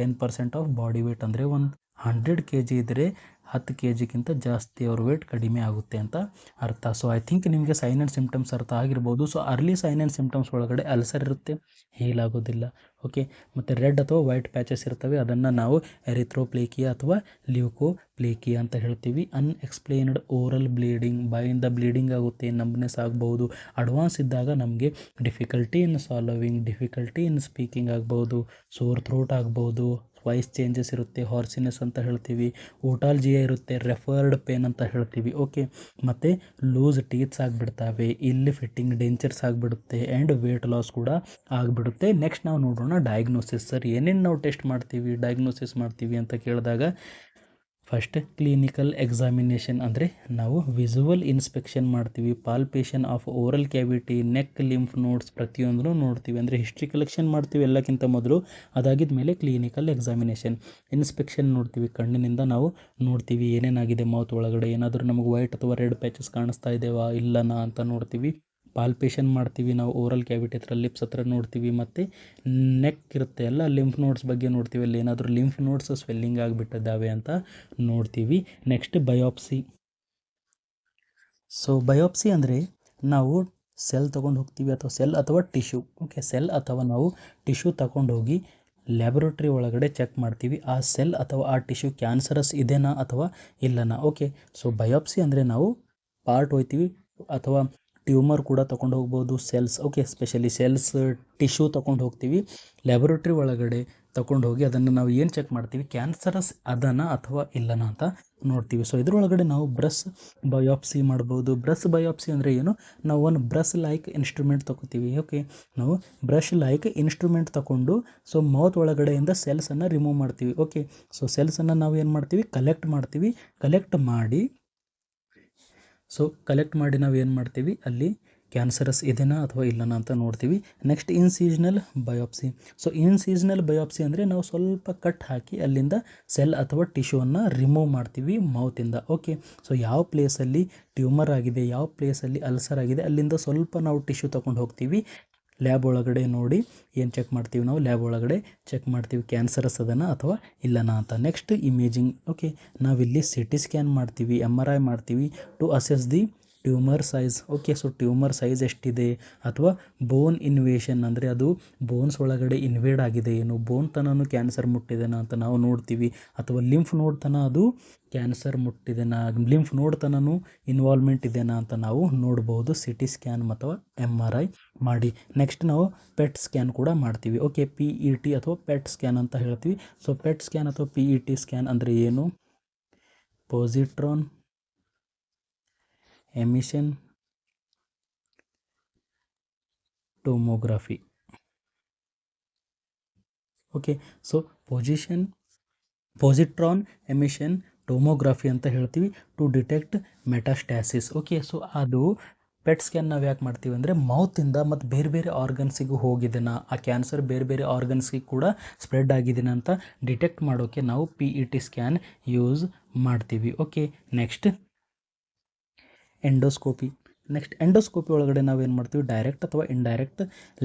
10% of body weight ಅಂದರೆ ಒಂದು 100 kg ಇದ್ದರೆ 10 kgಗಿಂತ ಜಾಸ್ತಿ ಅವ್ರ ವೇಟ್ ಕಡಿಮೆ ಆಗುತ್ತೆ ಅಂತ ಅರ್ಥ. ಸೊ ಐ ಥಿಂಕ್ ನಿಮಗೆ ಸೈನ್ ಆ್ಯಂಡ್ ಸಿಮ್ಟಮ್ಸ್ ಅರ್ಥ ಆಗಿರ್ಬೋದು. So early sign and symptoms ಒಳಗಡೆ ಅಲ್ಸರ್ ಇರುತ್ತೆ, ಹೀಲ್ ಆಗೋದಿಲ್ಲ. ಓಕೆ, ಮತ್ತು ರೆಡ್ ಅಥವಾ ವೈಟ್ ಪ್ಯಾಚಸ್ ಇರ್ತವೆ, ಅದನ್ನು ನಾವು ಎರಿಥ್ರೋಪ್ಲೇಕಿಯಾ ಅಥವಾ ಲ್ಯೂಕೋಪ್ಲೇಕಿಯಾ ಅಂತ ಹೇಳ್ತೀವಿ. ಅನ್ಎಕ್ಸ್ಪ್ಲೇನ್ಡ್ ಓರಲ್ ಬ್ಲೀಡಿಂಗ್, ಬಾಯಿಂದ ಬ್ಲೀಡಿಂಗ್ ಆಗುತ್ತೆ, ನಂಬ್ನೆಸ್ ಆಗ್ಬೋದು. ಅಡ್ವಾನ್ಸ್ ಇದ್ದಾಗ ನಮಗೆ difficulty in swallowing, difficulty in speaking ಆಗ್ಬೋದು, ಸೋರ್ ಥ್ರೋಟ್ ಆಗ್ಬೋದು, ವಾಯ್ಸ್ ಚೇಂಜಸ್ ಇರುತ್ತೆ, ಹಾರ್ಸಿನೆಸ್ ಅಂತ ಹೇಳ್ತೀವಿ, ಓಟಾಲ್ಜಿಯಾ ಇರುತ್ತೆ, ರೆಫರ್ಡ್ ಪೇನ್ ಅಂತ ಹೇಳ್ತೀವಿ. ಓಕೆ, ಮತ್ತು ಲೂಸ್ ಟೀತ್ಸ್ ಆಗಿಬಿಡ್ತವೆ, ಇಲ್ಲಿ ಫಿಟ್ಟಿಂಗ್ ಡೆಂಚರ್ಸ್ ಆಗಿಬಿಡುತ್ತೆ, ಆ್ಯಂಡ್ ವೇಟ್ ಲಾಸ್ ಕೂಡ ಆಗಿಬಿಡುತ್ತೆ. ನೆಕ್ಸ್ಟ್ ನಾವು ನೋಡೋಣ ಡಯಾಗ್ನೋಸಿಸ್. ಸರ್ ಏನೇನು ನಾವು ಟೆಸ್ಟ್ ಮಾಡ್ತೀವಿ, ಡಯಾಗ್ನೋಸಿಸ್ ಮಾಡ್ತೀವಿ ಅಂತ ಕೇಳಿದಾಗ, ಫಸ್ಟ್ ಕ್ಲಿನಿಕಲ್ ಎಕ್ಸಾಮಿನೇಷನ್ ಅಂದರೆ ನಾವು ವಿಸುವಲ್ ಇನ್ಸ್ಪೆಕ್ಷನ್ ಮಾಡ್ತೀವಿ. Palpation of oral cavity, neck, lymph nodes ಪ್ರತಿಯೊಂದನ್ನು ನೋಡ್ತೀವಿ. ಅಂದರೆ ಹಿಸ್ಟ್ರಿ ಕಲೆಕ್ಷನ್ ಮಾಡ್ತೀವಿ ಎಲ್ಲಕ್ಕಿಂತ ಮೊದಲು. ಅದಾಗಿದ ಮೇಲೆ ಕ್ಲಿನಿಕಲ್ ಎಕ್ಸಾಮಿನೇಷನ್, ಇನ್ಸ್ಪೆಕ್ಷನ್ ನೋಡ್ತೀವಿ. ಕಣ್ಣಿನಿಂದ ನಾವು ನೋಡ್ತೀವಿ ಏನೇನಾಗಿದೆ ಮೌತ್ ಒಳಗಡೆ, ಏನಾದರೂ ನಮಗೆ ವೈಟ್ ಅಥವಾ ರೆಡ್ ಪ್ಯಾಚಸ್ ಕಾಣಿಸ್ತಾ ಇದ್ದೇವಾ ಇಲ್ಲನಾ ಅಂತ ನೋಡ್ತೀವಿ. ಪಾಲ್ಪೇಷನ್ ಮಾಡ್ತೀವಿ ನಾವು ಓರಲ್ ಕ್ಯಾವಿಟಿ ಹತ್ರ, ಲಿಪ್ಸ್ ಹತ್ರ ನೋಡ್ತೀವಿ. ಮತ್ತು ನೆಕ್ ಇರುತ್ತೆ ಎಲ್ಲ, ಲಿಂಫ್ ನೋಡ್ಸ್ ಬಗ್ಗೆ ನೋಡ್ತೀವಿ, ಅಲ್ಲಿ ಏನಾದರೂ ಲಿಂಫ್ ನೋಡ್ಸ್ ಸ್ವೆಲ್ಲಿಂಗ್ ಆಗಿಬಿಟ್ಟಿದ್ದಾವೆ ಅಂತ ನೋಡ್ತೀವಿ. Next biopsy. ಸೊ ಬಯೋಪ್ಸಿ ಅಂದರೆ ನಾವು ಸೆಲ್ ತೊಗೊಂಡು ಹೋಗ್ತೀವಿ, ಅಥವಾ ಸೆಲ್ ಅಥವಾ ಟಿಶ್ಯೂ. ಓಕೆ, ಸೆಲ್ ಅಥವಾ ನಾವು ಟಿಶ್ಯೂ ತಗೊಂಡು ಹೋಗಿ ಲ್ಯಾಬೊರೇಟ್ರಿ ಒಳಗಡೆ ಚೆಕ್ ಮಾಡ್ತೀವಿ, ಆ ಸೆಲ್ ಅಥವಾ ಆ ಟಿಶ್ಯೂ ಕ್ಯಾನ್ಸರಸ್ ಇದೆನಾ ಅಥವಾ ಇಲ್ಲನಾ. ಓಕೆ, ಸೊ ಬಯೋಪ್ಸಿ ಅಂದರೆ ನಾವು ಪಾರ್ಟ್ ಹೋಗ್ತೀವಿ, ಅಥವಾ ಟ್ಯೂಮರ್ ಕೂಡ ತೊಗೊಂಡು ಹೋಗ್ಬೋದು, cells. Okay, specially cells, tissue ತೊಗೊಂಡು ಹೋಗ್ತೀವಿ ಲ್ಯಾಬೊರೇಟ್ರಿ ಒಳಗಡೆ. ತೊಗೊಂಡು ಹೋಗಿ ಅದನ್ನು ನಾವು ಏನು ಚೆಕ್ ಮಾಡ್ತೀವಿ, ಕ್ಯಾನ್ಸರಸ್ ಅದನ ಅಥವಾ ಇಲ್ಲನ ಅಂತ ನೋಡ್ತೀವಿ. ಸೊ ಇದರೊಳಗಡೆ ನಾವು ಬ್ರಷ್ ಬಯೋಪ್ಸಿ ಮಾಡ್ಬೋದು. ಬ್ರಷ್ ಬಯೋಪ್ಸಿ ಅಂದರೆ ಏನು, ನಾವು ಒಂದು ಬ್ರಷ್ ಲೈಕ್ ಇನ್ಸ್ಟ್ರೂಮೆಂಟ್ ತೊಗೋತೀವಿ. ಓಕೆ, ನಾವು ಬ್ರಷ್ ಲೈಕ್ ಇನ್ಸ್ಟ್ರೂಮೆಂಟ್ ತೊಗೊಂಡು ಸೊ ಮೌತ್ ಒಳಗಡೆಯಿಂದ ಸೆಲ್ಸನ್ನು ರಿಮೂವ್ ಮಾಡ್ತೀವಿ. ಓಕೆ, ಸೊ ಸೆಲ್ಸನ್ನು ನಾವು ಏನು ಮಾಡ್ತೀವಿ, ಕಲೆಕ್ಟ್ ಮಾಡ್ತೀವಿ. ಕಲೆಕ್ಟ್ ಮಾಡಿ ನಾವು ಏನು ಮಾಡ್ತೀವಿ, ಅಲ್ಲಿ ಕ್ಯಾನ್ಸರಸ್ ಇದೆನಾ ಅಥವಾ ಇಲ್ಲನಾ ಅಂತ ನೋಡ್ತೀವಿ. Next incisional biopsy. So incisional biopsy ಅಂದರೆ ನಾವು ಸ್ವಲ್ಪ ಕಟ್ ಹಾಕಿ ಅಲ್ಲಿಂದ ಸೆಲ್ ಅಥವಾ ಟಿಶ್ಯೂವನ್ನು ರಿಮೂವ್ ಮಾಡ್ತೀವಿ ಮೌತಿಂದ. ಓಕೆ, ಸೊ ಯಾವ ಪ್ಲೇಸಲ್ಲಿ ಟ್ಯೂಮರ್ ಆಗಿದೆ, ಯಾವ ಪ್ಲೇಸಲ್ಲಿ ಅಲ್ಸರ್ ಆಗಿದೆ, ಅಲ್ಲಿಂದ ಸ್ವಲ್ಪ ನಾವು ಟಿಶ್ಯೂ ತೊಗೊಂಡು ಹೋಗ್ತೀವಿ. ಲ್ಯಾಬ್ ಒಳಗಡೆ ನೋಡಿ ಏನು ಚೆಕ್ ಮಾಡ್ತೀವಿ, ನಾವು ಲ್ಯಾಬ್ ಒಳಗಡೆ ಚೆಕ್ ಮಾಡ್ತೀವಿ ಕ್ಯಾನ್ಸರಸ್ ಅದನ ಅಥವಾ ಇಲ್ಲನಾ ಅಂತ. Next imaging. ಓಕೆ, ನಾವಿಲ್ಲಿ CT ಸ್ಕ್ಯಾನ್ ಮಾಡ್ತೀವಿ, MRI ಮಾಡ್ತೀವಿ to assess the tumour size. Okay, so tumour size ಎಷ್ಟಿದೆ, ಅಥವಾ ಬೋನ್ ಇನ್ವೇಷನ್ ಅಂದರೆ ಅದು ಬೋನ್ಸ್ ಒಳಗಡೆ ಇನ್ವೇಡ್ ಆಗಿದೆ ಏನು, ಬೋನ್ ತನೂ ಕ್ಯಾನ್ಸರ್ ಮುಟ್ಟಿದೆನಾ ಅಂತ ನಾವು ನೋಡ್ತೀವಿ. ಅಥವಾ ಲಿಂಫ್ ನೋಡ್ ತನ ಅದು ಕ್ಯಾನ್ಸರ್ ಮುಟ್ಟಿದೆನಾ, ಲಿಂಫ್ ನೋಡ್ ತನೂ ಇನ್ವಾಲ್ವ್ಮೆಂಟ್ ಇದೆನಾ ಅಂತ ನಾವು ನೋಡ್ಬೋದು CT ಸ್ಕ್ಯಾನ್ ಅಥವಾ MRI ಮಾಡಿ. ನೆಕ್ಸ್ಟ್ ನಾವು PET ಸ್ಕ್ಯಾನ್ ಕೂಡ ಮಾಡ್ತೀವಿ. ಓಕೆ, PET ಅಥವಾ PET ಸ್ಕ್ಯಾನ್ ಅಂತ ಹೇಳ್ತೀವಿ. ಸೊ PET ಸ್ಕ್ಯಾನ್ ಅಥವಾ PET ಸ್ಕ್ಯಾನ್ ಅಂದರೆ ಏನು, ಪೊಸಿಟ್ರಾನ್ ಎಮಿಷನ್ ಟೋಮೋಗ್ರಫಿ. ಓಕೆ, ಸೊ ಪೊಸಿಟ್ರಾನ್ ಎಮಿಷನ್ ಟೋಮೋಗ್ರಫಿ ಅಂತ ಹೇಳ್ತೀವಿ ಟು ಡಿಟೆಕ್ಟ್ ಮೆಟಾಸ್ಟ್ಯಾಸಿಸ್. ಓಕೆ, ಸೊ ಅದು PET ಸ್ಕ್ಯಾನ್ ನಾವು ಯಾಕೆ ಮಾಡ್ತೀವಿ ಅಂದರೆ ಮೌತಿಂದ ಮತ್ತು ಬೇರೆ ಬೇರೆ ಆರ್ಗನ್ಸಿಗೂ ಹೋಗಿದೆನಾ, ಆ ಕ್ಯಾನ್ಸರ್ ಬೇರೆ ಬೇರೆ ಆರ್ಗನ್ಸ್ಗೆ ಕೂಡ ಸ್ಪ್ರೆಡ್ ಆಗಿದೆನಾ ಅಂತ ಡಿಟೆಕ್ಟ್ ಮಾಡೋಕ್ಕೆ ನಾವು PET ಸ್ಕ್ಯಾನ್ ಯೂಸ್ ಮಾಡ್ತೀವಿ. Okay, next endoscopy. Next endoscopy ಒಳಗಡೆ ನಾವು ಏನು ಮಾಡ್ತೀವಿ, ಡೈರೆಕ್ಟ್ ಅಥವಾ ಇಂಡೈರೆಕ್ಟ್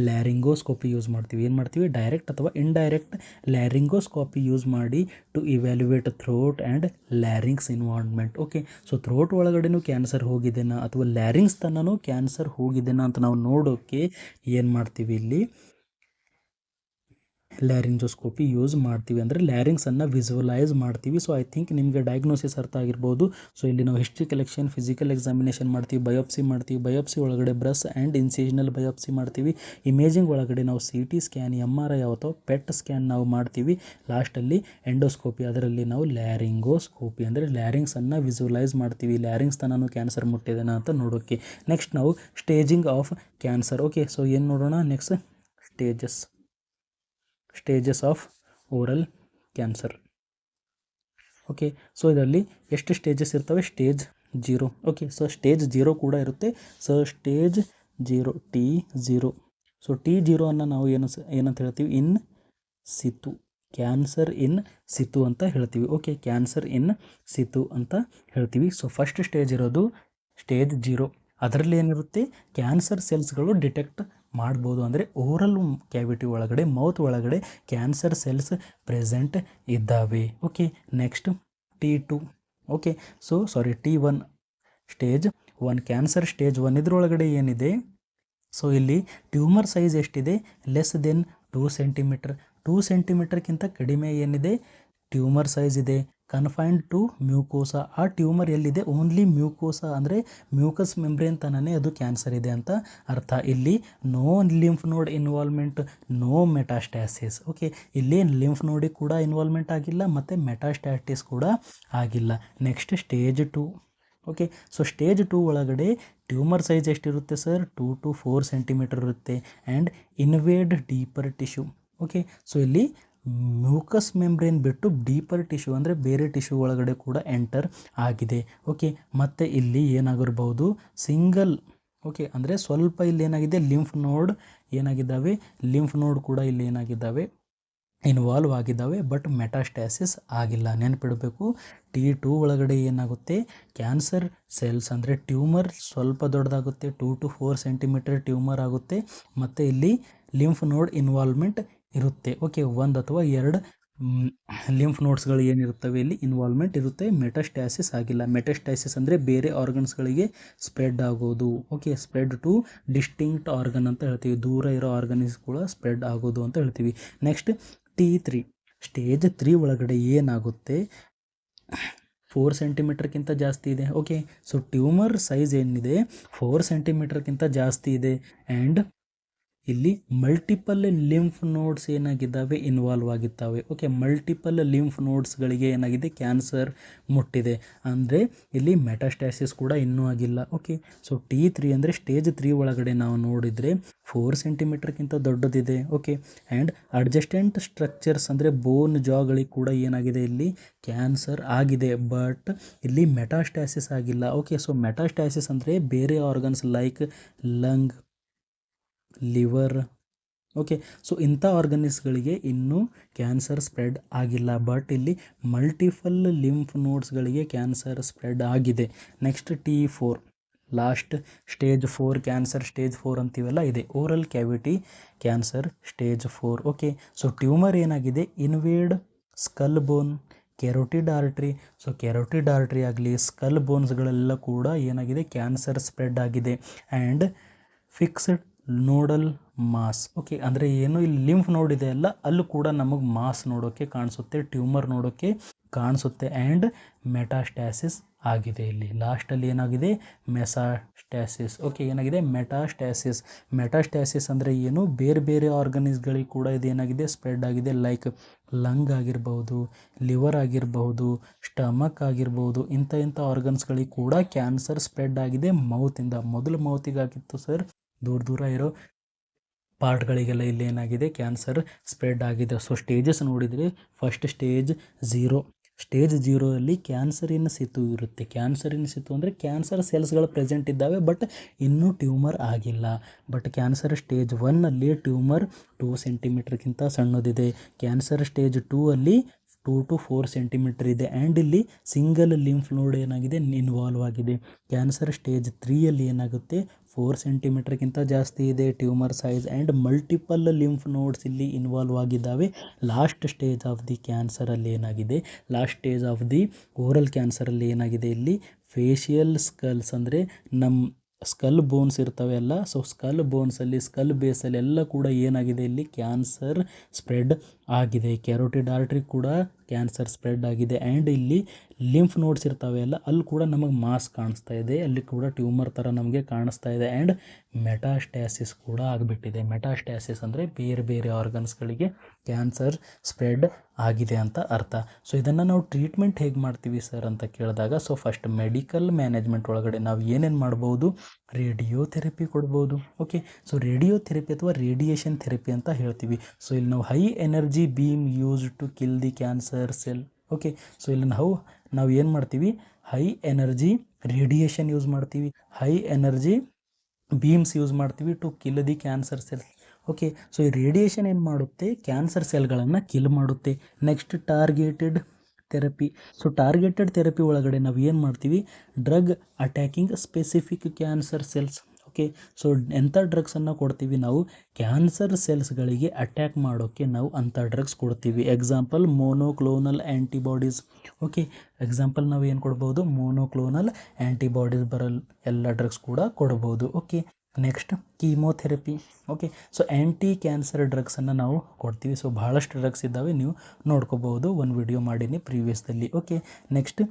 ಲ್ಯಾರಿಂಗೋಸ್ಕೋಪಿ ಯೂಸ್ ಮಾಡ್ತೀವಿ. ಏನು ಮಾಡ್ತೀವಿ, ಡೈರೆಕ್ಟ್ ಅಥವಾ ಇಂಡೈರೆಕ್ಟ್ ಲ್ಯಾರಿಂಗೋಸ್ಕೋಪಿ ಯೂಸ್ ಮಾಡಿ to evaluate throat and larynx involvement. Okay, so throat ಒಳಗಡೆನೂ ಕ್ಯಾನ್ಸರ್ ಹೋಗಿದೆನಾ ಅಥವಾ ಲ್ಯಾರಿಂಗ್ಸ್ ತನೂ ಕ್ಯಾನ್ಸರ್ ಹೋಗಿದೆನಾ ಅಂತ ನಾವು ನೋಡೋಕ್ಕೆ ಏನು ಮಾಡ್ತೀವಿ, ಇಲ್ಲಿ ಲ್ಯಾರಿಂಜೋಸ್ಕೋಪಿ ಯೂಸ್ ಮಾಡ್ತೀವಿ, ಅಂದರೆ ಲ್ಯಾರಿಂಗ್ಸನ್ನು ವಿಜುವಲೈಸ್ ಮಾಡ್ತೀವಿ. ಸೊ ಐ ಥಿಂಕ್ ನಿಮಗೆ ಡಯಾಗ್ನೋಸಿಸ್ ಅರ್ಥ ಆಗಿರ್ಬೋದು. ಸೊ ಇಲ್ಲಿ ನಾವು ಹಿಸ್ಟ್ರಿ ಕಲೆಕ್ಷನ್, ಫಿಸಿಕಲ್ ಎಕ್ಸಾಮಿನೇಷನ್ ಮಾಡ್ತೀವಿ, ಬಯೋಪ್ಸಿ ಒಳಗಡೆ ಬ್ರಸ್ ಆ್ಯಂಡ್ ಇನ್ಸಿಷನಲ್ ಬಯೋಪ್ಸಿ ಮಾಡ್ತೀವಿ. ಇಮೇಜಿಂಗ್ ಒಳಗಡೆ ನಾವು CT ಸ್ಕ್ಯಾನ್, MRI ಅಥವಾ PET ಸ್ಕ್ಯಾನ್ ನಾವು ಮಾಡ್ತೀವಿ. ಲಾಸ್ಟಲ್ಲಿ ಎಂಡೋಸ್ಕೋಪಿ, ಅದರಲ್ಲಿ ನಾವು ಲ್ಯಾರಿಂಗೋಸ್ಕೋಪಿ ಅಂದರೆ ಲ್ಯಾರಿಂಗ್ಸನ್ನು ವಿಜುವಲೈಸ್ ಮಾಡ್ತೀವಿ, ಲ್ಯಾರಿಂಗ್ಸ್ ತನೂ ಕ್ಯಾನ್ಸರ್ ಮುಟ್ಟಿದೆನಾ ಅಂತ ನೋಡೋಕ್ಕೆ. ನೆಕ್ಸ್ಟ್ ನಾವು staging of cancer. Okay, so ಏನು ನೋಡೋಣ next? Stages of oral cancer. Okay, so ಇದರಲ್ಲಿ ಎಷ್ಟು ಸ್ಟೇಜಸ್ ಇರ್ತವೆ? ಸ್ಟೇಜ್ 0. ಓಕೆ, ಸೊ ಸ್ಟೇಜ್ 0 ಕೂಡ ಇರುತ್ತೆ. So stage 0 T0. So T0 ಅನ್ನು ನಾವು ಏನಂತ ಹೇಳ್ತೀವಿ? ಇನ್ ಸಿತು, ಕ್ಯಾನ್ಸರ್ ಇನ್ ಸಿತು ಅಂತ ಹೇಳ್ತೀವಿ. ಓಕೆ, ಕ್ಯಾನ್ಸರ್ ಇನ್ ಸಿತು ಅಂತ ಹೇಳ್ತೀವಿ. ಸೊ ಫಸ್ಟ್ ಸ್ಟೇಜ್ ಇರೋದು ಸ್ಟೇಜ್ 0. ಅದರಲ್ಲಿ ಏನಿರುತ್ತೆ? ಕ್ಯಾನ್ಸರ್ ಸೆಲ್ಸ್ಗಳು ಡಿಟೆಕ್ಟ್ ಮಾಡ್ಬೋದು, ಅಂದರೆ ಓರಲ್ ಕ್ಯಾವಿಟಿ ಒಳಗಡೆ, ಮೌತ್ ಒಳಗಡೆ ಕ್ಯಾನ್ಸರ್ ಸೆಲ್ಸ್ ಪ್ರೆಸೆಂಟ್ ಇದ್ದಾವೆ. Okay, next T2. Okay, so T1 stage 1, cancer stage 1. ಇದರೊಳಗಡೆ ಏನಿದೆ? ಸೊ ಇಲ್ಲಿ ಟ್ಯೂಮರ್ ಸೈಜ್ ಎಷ್ಟಿದೆ? Less than 2 centimetre. 2 ಸೆಂಟಿಮೀಟರ್ಗಿಂತ ಕಡಿಮೆ ಏನಿದೆ? ಟ್ಯೂಮರ್ ಸೈಜ್ ಇದೆ. ಕನ್ಫೈನ್ಡ್ ಟು ಮ್ಯೂಕೋಸಾ, ಆ ಟ್ಯೂಮರ್ ಎಲ್ಲಿದೆ? ಓನ್ಲಿ ಮ್ಯೂಕೋಸಾ, ಅಂದರೆ ಮ್ಯೂಕಸ್ ಮೆಂಬ್ರೇನ್ ತನನೇ ಅದು ಕ್ಯಾನ್ಸರ್ ಇದೆ ಅಂತ ಅರ್ಥ. ಇಲ್ಲಿ no lymph node involvement, no metastasis. Okay, ಇಲ್ಲಿ ಲಿಂಫ್ ನೋಡಿಗೆ ಕೂಡ ಇನ್ವಾಲ್ವ್ಮೆಂಟ್ ಆಗಿಲ್ಲ ಮತ್ತು ಮೆಟಾಸ್ಟ್ಯಾಟಿಸ್ ಕೂಡ ಆಗಿಲ್ಲ. Next stage 2. Okay, so stage 2 ಒಳಗಡೆ ಟ್ಯೂಮರ್ ಸೈಜ್ ಎಷ್ಟಿರುತ್ತೆ ಸರ್? 2 to 4 ಸೆಂಟಿಮೀಟರ್ ಇರುತ್ತೆ and invade deeper tissue. Okay, so ಇಲ್ಲಿ ಮ್ಯೂಕಸ್ ಮೆಂಬ್ರೇನ್ ಬಿಟ್ಟು ಡೀಪರ್ ಟಿಶ್ಯೂ ಅಂದರೆ ಬೇರೆ ಟಿಶ್ಯೂ ಒಳಗಡೆ ಕೂಡ ಎಂಟರ್ ಆಗಿದೆ. ಓಕೆ, ಮತ್ತು ಇಲ್ಲಿ ಏನಾಗಿರ್ಬೋದು? ಸಿಂಗಲ್. ಓಕೆ, ಅಂದರೆ ಸ್ವಲ್ಪ ಇಲ್ಲಿ ಏನಾಗಿದೆ? ಲಿಂಫ್ ನೋಡ್ ಏನಾಗಿದ್ದಾವೆ? ಲಿಂಫ್ ನೋಡ್ ಕೂಡ ಇಲ್ಲಿ ಏನಾಗಿದ್ದಾವೆ? ಇನ್ವಾಲ್ವ್ ಆಗಿದ್ದಾವೆ, ಬಟ್ ಮೆಟಾಸ್ಟ್ಯಾಸಿಸ್ ಆಗಿಲ್ಲ. ನೆನಪಿಡಬೇಕು, T2 ಒಳಗಡೆ ಏನಾಗುತ್ತೆ? ಕ್ಯಾನ್ಸರ್ ಸೆಲ್ಸ್ ಅಂದರೆ ಟ್ಯೂಮರ್ ಸ್ವಲ್ಪ ದೊಡ್ಡದಾಗುತ್ತೆ, 2 to 4 ಸೆಂಟಿಮೀಟರ್ ಟ್ಯೂಮರ್ ಆಗುತ್ತೆ, ಮತ್ತು ಇಲ್ಲಿ ಲಿಂಫ್ ನೋಡ್ ಇನ್ವಾಲ್ವ್ಮೆಂಟ್ ಇರುತ್ತೆ. ಓಕೆ, 1 ಅಥವಾ 2 ಲಿಂಫ್ ನೋಡ್ಸ್ಗಳು ಏನಿರುತ್ತವೆ ಇಲ್ಲಿ ಇನ್ವಾಲ್ವ್ಮೆಂಟ್ ಇರುತ್ತೆ, ಮೆಟಾಸ್ಟ್ಯಾಸಿಸ್ ಆಗಿಲ್ಲ. ಮೆಟಾಸ್ಟ್ಯಾಸಿಸ್ ಅಂದರೆ ಬೇರೆ ಆರ್ಗನ್ಸ್ಗಳಿಗೆ ಸ್ಪ್ರೆಡ್ ಆಗೋದು. Okay, spread to distinct organ ಅಂತ ಹೇಳ್ತೀವಿ, ದೂರ ಇರೋ ಆರ್ಗನ್ಸ್ ಕೂಡ ಸ್ಪ್ರೆಡ್ ಆಗೋದು ಅಂತ ಹೇಳ್ತೀವಿ. ನೆಕ್ಸ್ಟ್ T3 ಸ್ಟೇಜ್ 3 ಒಳಗಡೆ ಏನಾಗುತ್ತೆ? 4 ಸೆಂಟಿಮೀಟರ್ಗಿಂತ ಜಾಸ್ತಿ ಇದೆ. ಓಕೆ, ಸೊ ಟ್ಯೂಮರ್ ಸೈಜ್ ಏನಿದೆ 4 ಸೆಂಟಿಮೀಟರ್ಗಿಂತ ಜಾಸ್ತಿ ಇದೆ ಆ್ಯಂಡ್ ಇಲ್ಲಿ ಮಲ್ಟಿಪಲ್ ಲಿಂಫ್ ನೋಡ್ಸ್ ಏನಾಗಿದ್ದಾವೆ? ಇನ್ವಾಲ್ವ್ ಆಗಿದ್ದಾವೆ. ಓಕೆ, ಮಲ್ಟಿಪಲ್ ಲಿಂಫ್ ನೋಡ್ಸ್ಗಳಿಗೆ ಏನಾಗಿದೆ? ಕ್ಯಾನ್ಸರ್ ಮುಟ್ಟಿದೆ, ಅಂದರೆ ಇಲ್ಲಿ ಮೆಟಾಸ್ಟ್ಯಾಸಿಸ್ ಕೂಡ ಇನ್ನೂ ಆಗಿಲ್ಲ. ಓಕೆ, ಸೊ T3 ಅಂದರೆ ಸ್ಟೇಜ್ 3 ಒಳಗಡೆ ನಾವು ನೋಡಿದರೆ 4 ಸೆಂಟಿಮೀಟರ್ಗಿಂತ ದೊಡ್ಡದಿದೆ. ಓಕೆ, ಆ್ಯಂಡ್ ಅಡ್ಜಸ್ಟೆಂಟ್ ಸ್ಟ್ರಕ್ಚರ್ಸ್ ಅಂದರೆ ಬೋನ್ ಜಾಗಳಿಗೆ ಕೂಡ ಏನಾಗಿದೆ? ಇಲ್ಲಿ ಕ್ಯಾನ್ಸರ್ ಆಗಿದೆ, ಬಟ್ ಇಲ್ಲಿ ಮೆಟಾಸ್ಟ್ಯಾಸಿಸ್ ಆಗಿಲ್ಲ. ಓಕೆ, ಸೊ ಮೆಟಾಸ್ಟ್ಯಾಸಿಸ್ ಅಂದರೆ ಬೇರೆ organs like lung, liver. Okay, so ಇಂಥ ಆರ್ಗನ್ಸ್ಗಳಿಗೆ ಇನ್ನೂ ಕ್ಯಾನ್ಸರ್ ಸ್ಪ್ರೆಡ್ ಆಗಿಲ್ಲ, ಬಟ್ ಇಲ್ಲಿ ಮಲ್ಟಿಪಲ್ ಲಿಂಫ್ ನೋಡ್ಸ್ಗಳಿಗೆ ಕ್ಯಾನ್ಸರ್ ಸ್ಪ್ರೆಡ್ ಆಗಿದೆ. Next T4 last stage 4, cancer stage 4 ಅಂತೀವಲ್ಲ, ಇದೆ oral cavity cancer stage 4. Okay, so tumour ಏನಾಗಿದೆ? Invade skull bone, carotid artery. So carotid artery ಆಗಲಿ, ಸ್ಕಲ್ ಬೋನ್ಸ್ಗಳೆಲ್ಲ ಕೂಡ ಏನಾಗಿದೆ? ಕ್ಯಾನ್ಸರ್ ಸ್ಪ್ರೆಡ್ ಆಗಿದೆ and fixed nodal mass. Okay, ಅಂದರೆ ಏನು? ಇಲ್ಲಿ ಲಿಂಫ್ ನೋಡ್ ಇದೆ ಅಲ್ಲ, ಅಲ್ಲೂ ಕೂಡ ನಮಗೆ ಮಾಸ್ ನೋಡೋಕ್ಕೆ ಕಾಣಿಸುತ್ತೆ, ಟ್ಯೂಮರ್ ನೋಡೋಕ್ಕೆ ಕಾಣಿಸುತ್ತೆ ಆ್ಯಂಡ್ ಮೆಟಾಸ್ಟ್ಯಾಸಿಸ್ ಆಗಿದೆ. ಇಲ್ಲಿ ಲಾಸ್ಟಲ್ಲಿ ಏನಾಗಿದೆ? ಮೆಸಾಸ್ಟ್ಯಾಸಿಸ್. ಓಕೆ, ಏನಾಗಿದೆ? ಮೆಟಾಸ್ಟ್ಯಾಸಿಸ್. ಮೆಟಾಸ್ಟ್ಯಾಸಿಸ್ ಅಂದರೆ ಏನು? ಬೇರೆ ಬೇರೆ ಆರ್ಗನ್ಸ್ಗಳಿಗೆ ಕೂಡ ಇದೇನಾಗಿದೆ? ಸ್ಪ್ರೆಡ್ ಆಗಿದೆ, ಲೈಕ್ ಲಂಗ್ ಆಗಿರ್ಬೋದು, ಲಿವರ್ ಆಗಿರ್ಬೋದು, ಸ್ಟಮಕ್ ಆಗಿರ್ಬೋದು, ಇಂಥ ಆರ್ಗನ್ಸ್ಗಳಿಗೆ ಕೂಡ ಕ್ಯಾನ್ಸರ್ ಸ್ಪ್ರೆಡ್ ಆಗಿದೆ ಮೌತಿಂದ. ಮೊದಲು ಮೌತಿಗಾಗಿತ್ತು ಸರ್, ದೂರ ಇರೋ ಪಾರ್ಟ್ಗಳಿಗೆಲ್ಲ ಇಲ್ಲಿ ಏನಾಗಿದೆ? ಕ್ಯಾನ್ಸರ್ ಸ್ಪ್ರೆಡ್ ಆಗಿದೆ. ಸೊ ಸ್ಟೇಜಸ್ ನೋಡಿದರೆ ಫಸ್ಟ್ ಸ್ಟೇಜ್ 0. ಸ್ಟೇಜ್ 0ರಲ್ಲಿ ಕ್ಯಾನ್ಸರಿನ ಸಿತು ಇರುತ್ತೆ. ಕ್ಯಾನ್ಸರಿನ ಸಿತು ಅಂದರೆ ಕ್ಯಾನ್ಸರ್ ಸೆಲ್ಸ್ಗಳು ಪ್ರೆಸೆಂಟ್ ಇದ್ದಾವೆ, ಬಟ್ ಇನ್ನೂ ಟ್ಯೂಮರ್ ಆಗಿಲ್ಲ. ಬಟ್ ಕ್ಯಾನ್ಸರ್ ಸ್ಟೇಜ್ 1ಅಲ್ಲಿ ಟ್ಯೂಮರ್ 2 ಸೆಂಟಿಮೀಟರ್ಗಿಂತ ಸಣ್ಣದಿದೆ. ಕ್ಯಾನ್ಸರ್ ಸ್ಟೇಜ್ 2ಅಲ್ಲಿ 2 to 4 ಸೆಂಟಿಮೀಟರ್ ಇದೆ ಆ್ಯಂಡ್ ಇಲ್ಲಿ ಸಿಂಗಲ್ ಲಿಂಫ್ ನೋಡ್ ಏನಾಗಿದೆ? ಇನ್ವಾಲ್ವ್ ಆಗಿದೆ. ಕ್ಯಾನ್ಸರ್ ಸ್ಟೇಜ್ 3ಯಲ್ಲಿ ಏನಾಗುತ್ತೆ? 4 ಸೆಂಟಿಮೀಟರ್ಗಿಂತ ಜಾಸ್ತಿ ಇದೆ tumour size and multiple lymph nodes ಇಲ್ಲಿ ಇನ್ವಾಲ್ವ್ ಆಗಿದ್ದಾವೆ. ಲಾಸ್ಟ್ ಸ್ಟೇಜ್ ಆಫ್ ದಿ ಕ್ಯಾನ್ಸರಲ್ಲಿ ಏನಾಗಿದೆ? Last stage of the oral ಕ್ಯಾನ್ಸರಲ್ಲಿ ಏನಾಗಿದೆ? ಇಲ್ಲಿ ಫೇಶಿಯಲ್ ಸ್ಕಲ್ಸ್ ಅಂದರೆ ನಮ್ಮ ಸ್ಕಲ್ ಬೋನ್ಸ್ ಇರ್ತವೆ ಎಲ್ಲ. ಸೊ ಸ್ಕಲ್ ಬೋನ್ಸಲ್ಲಿ, ಸ್ಕಲ್ ಬೇಸಲ್ಲಿ ಎಲ್ಲ ಕೂಡ ಏನಾಗಿದೆ, ಇಲ್ಲಿ ಕ್ಯಾನ್ಸರ್ ಸ್ಪ್ರೆಡ್ ಆಗಿದೆ. ಕ್ಯಾರೋಟಿಡ್ ಆರ್ಟ್ರಿ ಕೂಡ ಕ್ಯಾನ್ಸರ್ ಸ್ಪ್ರೆಡ್ ಆಗಿದೆ. ಆ್ಯಂಡ್ ಇಲ್ಲಿ ಲಿಂಫ್ ನೋಡ್ಸ್ ಇರ್ತವೆ ಎಲ್ಲ, ಅಲ್ಲಿ ಕೂಡ ನಮಗೆ ಮಾಸ್ ಕಾಣಿಸ್ತಾ ಇದೆ, ಅಲ್ಲಿ ಕೂಡ ಟ್ಯೂಮರ್ ಥರ ನಮಗೆ ಕಾಣಿಸ್ತಾ ಇದೆ. ಆ್ಯಂಡ್ ಮೆಟಾಸ್ಟ್ಯಾಸಿಸ್ ಕೂಡ ಆಗಿಬಿಟ್ಟಿದೆ. ಮೆಟಾಸ್ಟ್ಯಾಸಿಸ್ ಅಂದರೆ ಬೇರೆ ಬೇರೆ ಆರ್ಗನ್ಸ್ಗಳಿಗೆ ಕ್ಯಾನ್ಸರ್ ಸ್ಪ್ರೆಡ್ ಆಗಿದೆ ಅಂತ ಅರ್ಥ. ಸೊ ಇದನ್ನು ನಾವು ಟ್ರೀಟ್ಮೆಂಟ್ ಹೇಗೆ ಮಾಡ್ತೀವಿ ಸರ್ ಅಂತ ಕೇಳಿದಾಗ, ಸೊ ಫಸ್ಟ್ ಮೆಡಿಕಲ್ ಮ್ಯಾನೇಜ್ಮೆಂಟ್ ಒಳಗಡೆ ನಾವು ಏನೇನು ಮಾಡ್ಬೋದು, ರೇಡಿಯೋಥೆರಪಿ ಕೊಡ್ಬೋದು. ಓಕೆ, ಸೊ ರೇಡಿಯೋಥೆರಪಿ ಅಥವಾ ರೇಡಿಯೇಷನ್ ಥೆರಪಿ ಅಂತ ಹೇಳ್ತೀವಿ. ಸೊ ಇಲ್ಲಿ ನಾವು high energy beam use to kill the cancer cell. Okay, so ಇಲ್ಲಿ ನಾವು ಏನು ಮಾಡ್ತೀವಿ, ಹೈ ಎನರ್ಜಿ ರೇಡಿಯೇಷನ್ ಯೂಸ್ ಮಾಡ್ತೀವಿ, ಹೈ ಎನರ್ಜಿ ಬೀಮ್ಸ್ ಯೂಸ್ ಮಾಡ್ತೀವಿ to kill the cancer cell. Okay, so ಈ ರೇಡಿಯೇಷನ್ ಏನು ಮಾಡುತ್ತೆ, ಕ್ಯಾನ್ಸರ್ ಸೆಲ್ಗಳನ್ನು ಕಿಲ್ ಮಾಡುತ್ತೆ. Next targeted therapy. So targeted therapy ಒಳಗಡೆ ನಾವು ಏನು ಮಾಡ್ತೀವಿ, drug attacking specific cancer cells. Okay, so ಎಂಥ ಡ್ರಗ್ಸನ್ನು ಕೊಡ್ತೀವಿ ನಾವು, ಕ್ಯಾನ್ಸರ್ ಸೆಲ್ಸ್ಗಳಿಗೆ ಅಟ್ಯಾಕ್ ಮಾಡೋಕ್ಕೆ ನಾವು ಅಂಥ ಡ್ರಗ್ಸ್ ಕೊಡ್ತೀವಿ. Example monoclonal antibodies. Okay, example ನಾವು ಏನು ಕೊಡ್ಬೋದು, ಮೋನೋಕ್ಲೋನಲ್ ಆ್ಯಂಟಿಬಾಡೀಸ್ ಬರಲ್ ಎಲ್ಲ ಡ್ರಗ್ಸ್ ಕೂಡ ಕೊಡ್ಬೋದು. Okay, next chemotherapy. Okay, so anti cancer ಡ್ರಗ್ಸನ್ನು ನಾವು ಕೊಡ್ತೀವಿ. ಸೊ ಭಾಳಷ್ಟು ಡ್ರಗ್ಸ್ ಇದ್ದಾವೆ, ನೀವು ನೋಡ್ಕೋಬೋದು, ಒಂದು ವಿಡಿಯೋ ಮಾಡೀನಿ ಪ್ರೀವಿಯಸ್ದಲ್ಲಿ. Okay, next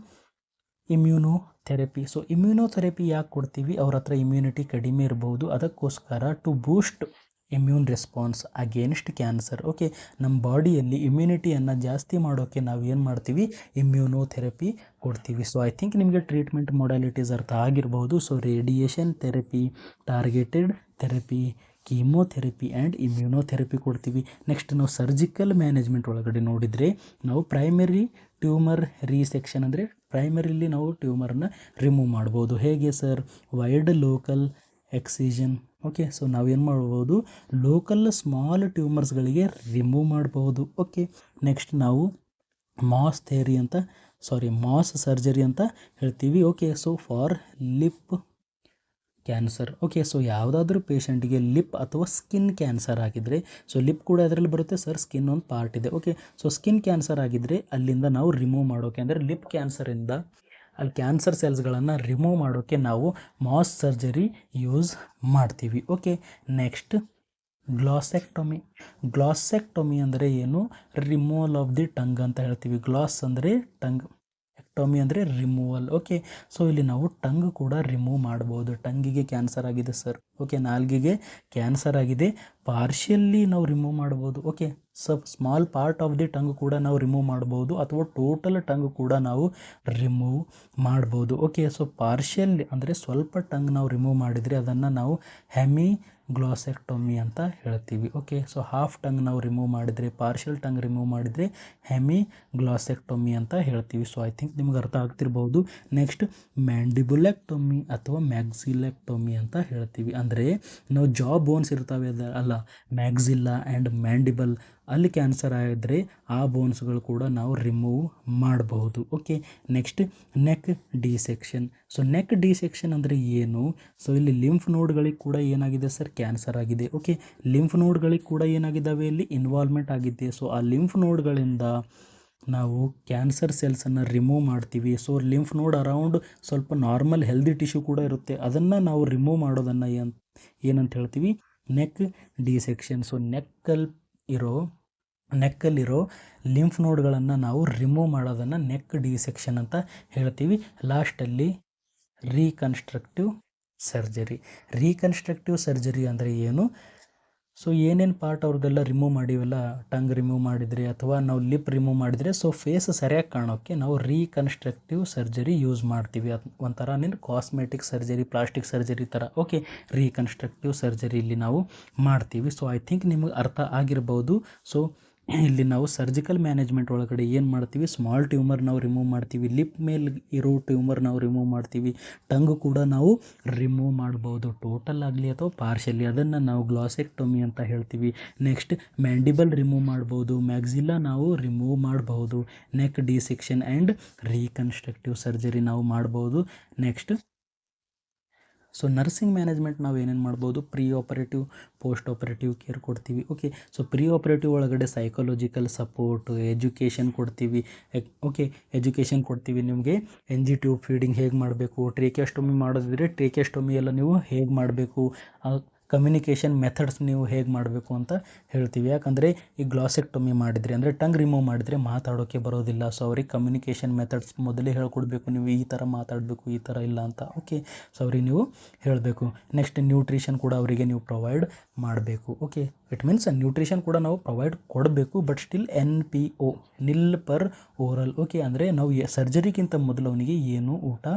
immunotherapy. So immunotherapy ಯಾಕೆ ಕೊಡ್ತೀವಿ, ಅವ್ರ ಹತ್ರ ಇಮ್ಯುನಿಟಿ ಕಡಿಮೆ ಇರ್ಬೋದು, ಅದಕ್ಕೋಸ್ಕರ to boost immune response against cancer. Okay, ನಮ್ಮ ಬಾಡಿಯಲ್ಲಿ ಇಮ್ಯುನಿಟಿಯನ್ನು ಜಾಸ್ತಿ ಮಾಡೋಕ್ಕೆ ನಾವು ಏನು ಮಾಡ್ತೀವಿ, ಇಮ್ಯುನೋಥೆರಪಿ ಕೊಡ್ತೀವಿ. ಸೊ ಐ ಥಿಂಕ್ ನಿಮಗೆ ಟ್ರೀಟ್ಮೆಂಟ್ ಮೊಡಾಲಿಟೀಸ್ ಅರ್ಥ ಆಗಿರ್ಬೋದು. So radiation therapy, targeted therapy, chemotherapy and immunotherapy ಕೊಡ್ತೀವಿ. ನೆಕ್ಸ್ಟ್ ನಾವು ಸರ್ಜಿಕಲ್ ಮ್ಯಾನೇಜ್ಮೆಂಟ್ ಒಳಗಡೆ ನೋಡಿದರೆ, ನಾವು ಪ್ರೈಮರಿ ಟ್ಯೂಮರ್ ರೀಸೆಕ್ಷನ್ ಅಂದರೆ ಪ್ರೈಮರಿಲಿ ನಾವು ಟ್ಯೂಮರ್ನ ರಿಮೂವ್ ಮಾಡ್ಬೋದು. ಹೇಗೆ sir, wide local ಎಕ್ಸಿಷನ್. Okay, so ನಾವೇನು ಮಾಡ್ಬೋದು, ಲೋಕಲ್ ಸ್ಮಾಲ್ ಟ್ಯೂಮರ್ಸ್ಗಳಿಗೆ ರಿಮೂವ್ ಮಾಡ್ಬೋದು. ಓಕೆ, ನೆಕ್ಸ್ಟ್ ನಾವು ಮಾಸ್ ಸರ್ಜರಿ ಅಂತ ಹೇಳ್ತೀವಿ. Okay, so for lip cancer. Okay, so ಯಾವುದಾದ್ರೂ ಪೇಷಂಟ್ಗೆ ಲಿಪ್ ಅಥವಾ ಸ್ಕಿನ್ ಕ್ಯಾನ್ಸರ್ ಆಗಿದ್ದರೆ, ಸೊ ಲಿಪ್ ಕೂಡ ಅದರಲ್ಲಿ ಬರುತ್ತೆ ಸರ್, ಸ್ಕಿನ್ ಒಂದು ಪಾರ್ಟ್ ಇದೆ. ಓಕೆ, ಸೊ ಸ್ಕಿನ್ ಕ್ಯಾನ್ಸರ್ ಆಗಿದ್ದರೆ ಅಲ್ಲಿಂದ ನಾವು ರಿಮೂವ್ ಮಾಡೋಕೆ, ಅಂದರೆ ಲಿಪ್ ಕ್ಯಾನ್ಸರಿಂದ ಅಲ್ಲಿ ಕ್ಯಾನ್ಸರ್ ಸೆಲ್ಸ್ಗಳನ್ನು ರಿಮೂವ್ ಮಾಡೋಕ್ಕೆ ನಾವು ಮಾಸ್ ಸರ್ಜರಿ ಯೂಸ್ ಮಾಡ್ತೀವಿ. ಓಕೆ, ನೆಕ್ಸ್ಟ್ ಗ್ಲಾಸೆಕ್ಟೊಮಿ ಅಂದರೆ ಏನು, ರಿಮೂವಲ್ ಆಫ್ ದಿ ಟಂಗ್ ಅಂತ ಹೇಳ್ತೀವಿ. ಗ್ಲಾಸ್ ಅಂದರೆ ಟಂಗ್, ಎಕ್ಟೊಮಿ ಅಂದರೆ ರಿಮೂವಲ್. ಓಕೆ, ಸೊ ಇಲ್ಲಿ ನಾವು ಟಂಗ್ ಕೂಡ ರಿಮೂವ್ ಮಾಡ್ಬೋದು. ಟಂಗಿಗೆ ಕ್ಯಾನ್ಸರ್ ಆಗಿದೆ ಸರ್, ಓಕೆ, ನಾಲ್ಗಿಗೆ ಕ್ಯಾನ್ಸರ್ ಆಗಿದೆ, ಪಾರ್ಷಿಯಲ್ಲಿ ನಾವು ರಿಮೂವ್ ಮಾಡ್ಬೋದು. Okay, small part of the tongue ಕೂಡ ನಾವು ರಿಮೂವ್ ಮಾಡ್ಬೋದು, ಅಥವಾ ಟೋಟಲ್ ಟಂಗ್ ಕೂಡ ನಾವು ರಿಮೂವ್ ಮಾಡ್ಬೋದು. ಓಕೆ, ಸೊ ಪಾರ್ಷಿಯಲ್ ಅಂದರೆ ಸ್ವಲ್ಪ ಟಂಗ್ ನಾವು ರಿಮೂವ್ ಮಾಡಿದರೆ ಅದನ್ನು ನಾವು ಹೆಮಿಗ್ಲಾಸೆಕ್ಟೊಮಿ ಅಂತ ಹೇಳ್ತೀವಿ. ಓಕೆ, ಸೊ ಹಾಫ್ ಟಂಗ್ ನಾವು ರಿಮೂವ್ ಮಾಡಿದರೆ, ಪಾರ್ಷಿಯಲ್ ಟಂಗ್ ರಿಮೂವ್ ಮಾಡಿದರೆ ಹೆಮಿಗ್ಲಾಸೆಕ್ಟೊಮಿ ಅಂತ ಹೇಳ್ತೀವಿ. ಸೊ ಐ ಥಿಂಕ್ ನಿಮ್ಗೆ ಅರ್ಥ ಆಗ್ತಿರ್ಬೋದು. ನೆಕ್ಸ್ಟ್ ಮ್ಯಾಂಡಿಬುಲೆಕ್ಟೊಮಿ ಅಥವಾ ಮ್ಯಾಕ್ಸಿಲೆಕ್ಟೊಮಿ ಅಂತ ಹೇಳ್ತೀವಿ. ಅಂದರೆ ನಾವು ಜಾ ಬೋನ್ಸ್ ಇರ್ತವೆ ಅಲ್ಲ, ಮ್ಯಾಕ್ಸಿಲ್ಲಾ ಆ್ಯಂಡ್ ಮ್ಯಾಂಡಿಬಲ್, ಅಲ್ಲಿ ಕ್ಯಾನ್ಸರ್ ಆಗಿದ್ರೆ ಆ ಬೋನ್ಸ್ಗಳು ಕೂಡ ನಾವು ರಿಮೂವ್ ಮಾಡಬಹುದು. Okay, next neck dissection. So neck dissection ಅಂದರೆ ಏನು, ಸೊ ಇಲ್ಲಿ ಲಿಂಫ್ ನೋಡ್ಗಳಿಗೆ ಕೂಡ ಏನಾಗಿದೆ ಸರ್, ಕ್ಯಾನ್ಸರ್ ಆಗಿದೆ. ಓಕೆ, ಲಿಂಫ್ ನೋಡ್ಗಳಿಗೆ ಕೂಡ ಏನಾಗಿದ್ದಾವೆ, ಇಲ್ಲಿ ಇನ್ವಾಲ್ವ್ಮೆಂಟ್ ಆಗಿದೆ. ಸೊ ಆ ಲಿಂಫ್ ನೋಡ್ಗಳಿಂದ ನಾವು ಕ್ಯಾನ್ಸರ್ ಸೆಲ್ಸನ್ನು ರಿಮೂವ್ ಮಾಡ್ತೀವಿ. ಸೊ ಲಿಂಫ್ ನೋಡ್ ಅರೌಂಡ್ ಸ್ವಲ್ಪ ನಾರ್ಮಲ್ ಹೆಲ್ದಿ ಟಿಶ್ಯೂ ಕೂಡ ಇರುತ್ತೆ, ಅದನ್ನು ನಾವು ರಿಮೂವ್ ಮಾಡೋದನ್ನು ಏನಂತ ಹೇಳ್ತೀವಿ, ನೆಕ್ ಡಿಸೆಕ್ಷನ್. ಸೊ ನೆಕ್ಕಲ್ಲಿರೋ ಲಿಂಫ್ ನೋಡ್ಗಳನ್ನು ನಾವು ರಿಮೂವ್ ಮಾಡೋದನ್ನು ನೆಕ್ ಡಿಸೆಕ್ಷನ್ ಅಂತ ಹೇಳ್ತೀವಿ. ಲಾಸ್ಟಲ್ಲಿ ರೀಕನ್ಸ್ಟ್ರಕ್ಟಿವ್ ಸರ್ಜರಿ ಅಂದರೆ ಏನು, ಸೊ ಏನೇನು ಪಾರ್ಟ್ ಅವ್ರದ್ದೆಲ್ಲ ರಿಮೂವ್ ಮಾಡಿವಲ್ಲ, ಟಂಗ್ ರಿಮೂವ್ ಮಾಡಿದರೆ ಅಥವಾ ನಾವು ಲಿಪ್ ರಿಮೂವ್ ಮಾಡಿದರೆ, ಸೊ ಫೇಸ್ ಸರಿಯಾಗಿ ಕಾಣೋಕ್ಕೆ ನಾವು ರೀಕನ್ಸ್ಟ್ರಕ್ಟಿವ್ ಸರ್ಜರಿ ಯೂಸ್ ಮಾಡ್ತೀವಿ. ಅದು ಒಂಥರ ಕಾಸ್ಮೆಟಿಕ್ ಸರ್ಜರಿ, ಪ್ಲಾಸ್ಟಿಕ್ ಸರ್ಜರಿ ಥರ. ಓಕೆ, ರೀಕನ್ಸ್ಟ್ರಕ್ಟಿವ್ ಸರ್ಜರಿ ಇಲ್ಲಿ ನಾವು ಮಾಡ್ತೀವಿ. ಸೊ ಐ ಥಿಂಕ್ ನಿಮಗೆ ಅರ್ಥ ಆಗಿರ್ಬೋದು. ಸೊ ಇಲ್ಲಿ ನಾವು ಸರ್ಜಿಕಲ್ ಮ್ಯಾನೇಜ್ಮೆಂಟ್ ಒಳಗಡೆ ಏನು ಮಾಡ್ತೀವಿ, ಸ್ಮಾಲ್ ಟ್ಯೂಮರ್ ನಾವು ರಿಮೂವ್ ಮಾಡ್ತೀವಿ, ಲಿಪ್ ಮೇಲೆ ಇರೋ ಟ್ಯೂಮರ್ ನಾವು ರಿಮೂವ್ ಮಾಡ್ತೀವಿ, ಟಂಗ್ ಕೂಡ ನಾವು ರಿಮೂವ್ ಮಾಡ್ಬೋದು, ಟೋಟಲ್ ಆಗಲಿ ಅಥವಾ ಪಾರ್ಷಿಯಲಿ, ಅದನ್ನು ನಾವು ಗ್ಲಾಸೆಕ್ಟೊಮಿ ಅಂತ ಹೇಳ್ತೀವಿ. ನೆಕ್ಸ್ಟ್ ಮ್ಯಾಂಡಿಬಲ್ ರಿಮೂವ್ ಮಾಡ್ಬೋದು, ಮ್ಯಾಕ್ಸಿಲ್ಲಾ ನಾವು ರಿಮೂವ್ ಮಾಡಬಹುದು, neck dissection and reconstructive surgery ನಾವು ಮಾಡ್ಬೋದು. ನೆಕ್ಸ್ಟ್ ಸೊ ನರ್ಸಿಂಗ್ ಮ್ಯಾನೇಜ್ಮೆಂಟ್ ನಾವು ಏನೇನು ಮಾಡ್ಬೋದು, pre operative, post operative care ಕೊಡ್ತೀವಿ. ಓಕೆ, ಸೊ ಪ್ರೀ ಆಪರೇಟಿವ್ ಒಳಗಡೆ ಸೈಕಾಲಜಿಕಲ್ ಸಪೋರ್ಟ್, ಎಜುಕೇಷನ್ ಕೊಡ್ತೀವಿ. ಓಕೆ, ಎಜುಕೇಷನ್ ಕೊಡ್ತೀವಿ. ನಿಮಗೆ ಎನ್ ಜಿ ಟ್ಯೂಬ್ ಫೀಡಿಂಗ್ ಹೇಗೆ ಮಾಡಬೇಕು, ಟ್ರೇಕಿಯಾಸ್ಟೊಮಿ ಮಾಡೋದಿದ್ರೆ ಟ್ರೇಕಿಯಾಸ್ಟೊಮಿ ಎಲ್ಲ ನೀವು ಹೇಗೆ ಮಾಡಬೇಕು, ಕಮ್ಯುನಿಕೇಷನ್ ಮೆಥಡ್ಸ್ ನೀವು ಹೇಗೆ ಮಾಡಬೇಕು ಅಂತ ಹೇಳ್ತೀವಿ. ಯಾಕಂದರೆ ಈ ಗ್ಲಾಸೆಕ್ಟೊಮಿ ಮಾಡಿದರೆ ಅಂದರೆ ಟಂಗ್ ರಿಮೂವ್ ಮಾಡಿದರೆ ಮಾತಾಡೋಕ್ಕೆ ಬರೋದಿಲ್ಲ. ಸೊ ಅವ್ರಿಗೆ ಕಮ್ಯುನಿಕೇಷನ್ ಮೆಥಡ್ಸ್ ಮೊದಲೇ ಹೇಳ್ಕೊಡ್ಬೇಕು, ನೀವು ಈ ಥರ ಮಾತಾಡಬೇಕು, ಈ ಥರ ಇಲ್ಲ ಅಂತ. ಓಕೆ, ಸೊ ಅವ್ರಿಗೆ ನೀವು ಹೇಳಬೇಕು. ನೆಕ್ಸ್ಟ್ ನ್ಯೂಟ್ರಿಷನ್ ಕೂಡ ಅವರಿಗೆ ನೀವು ಪ್ರೊವೈಡ್ ಮಾಡಬೇಕು. ಓಕೆ, ಇಟ್ ಮೀನ್ಸ್ ನ್ಯೂಟ್ರಿಷನ್ ಕೂಡ ನಾವು ಪ್ರೊವೈಡ್ ಕೊಡಬೇಕು, but still NPO, nil per oral. Okay, ಅಂದರೆ ನಾವು ಸರ್ಜರಿಗಿಂತ ಮೊದಲು ಅವನಿಗೆ ಏನು ಊಟ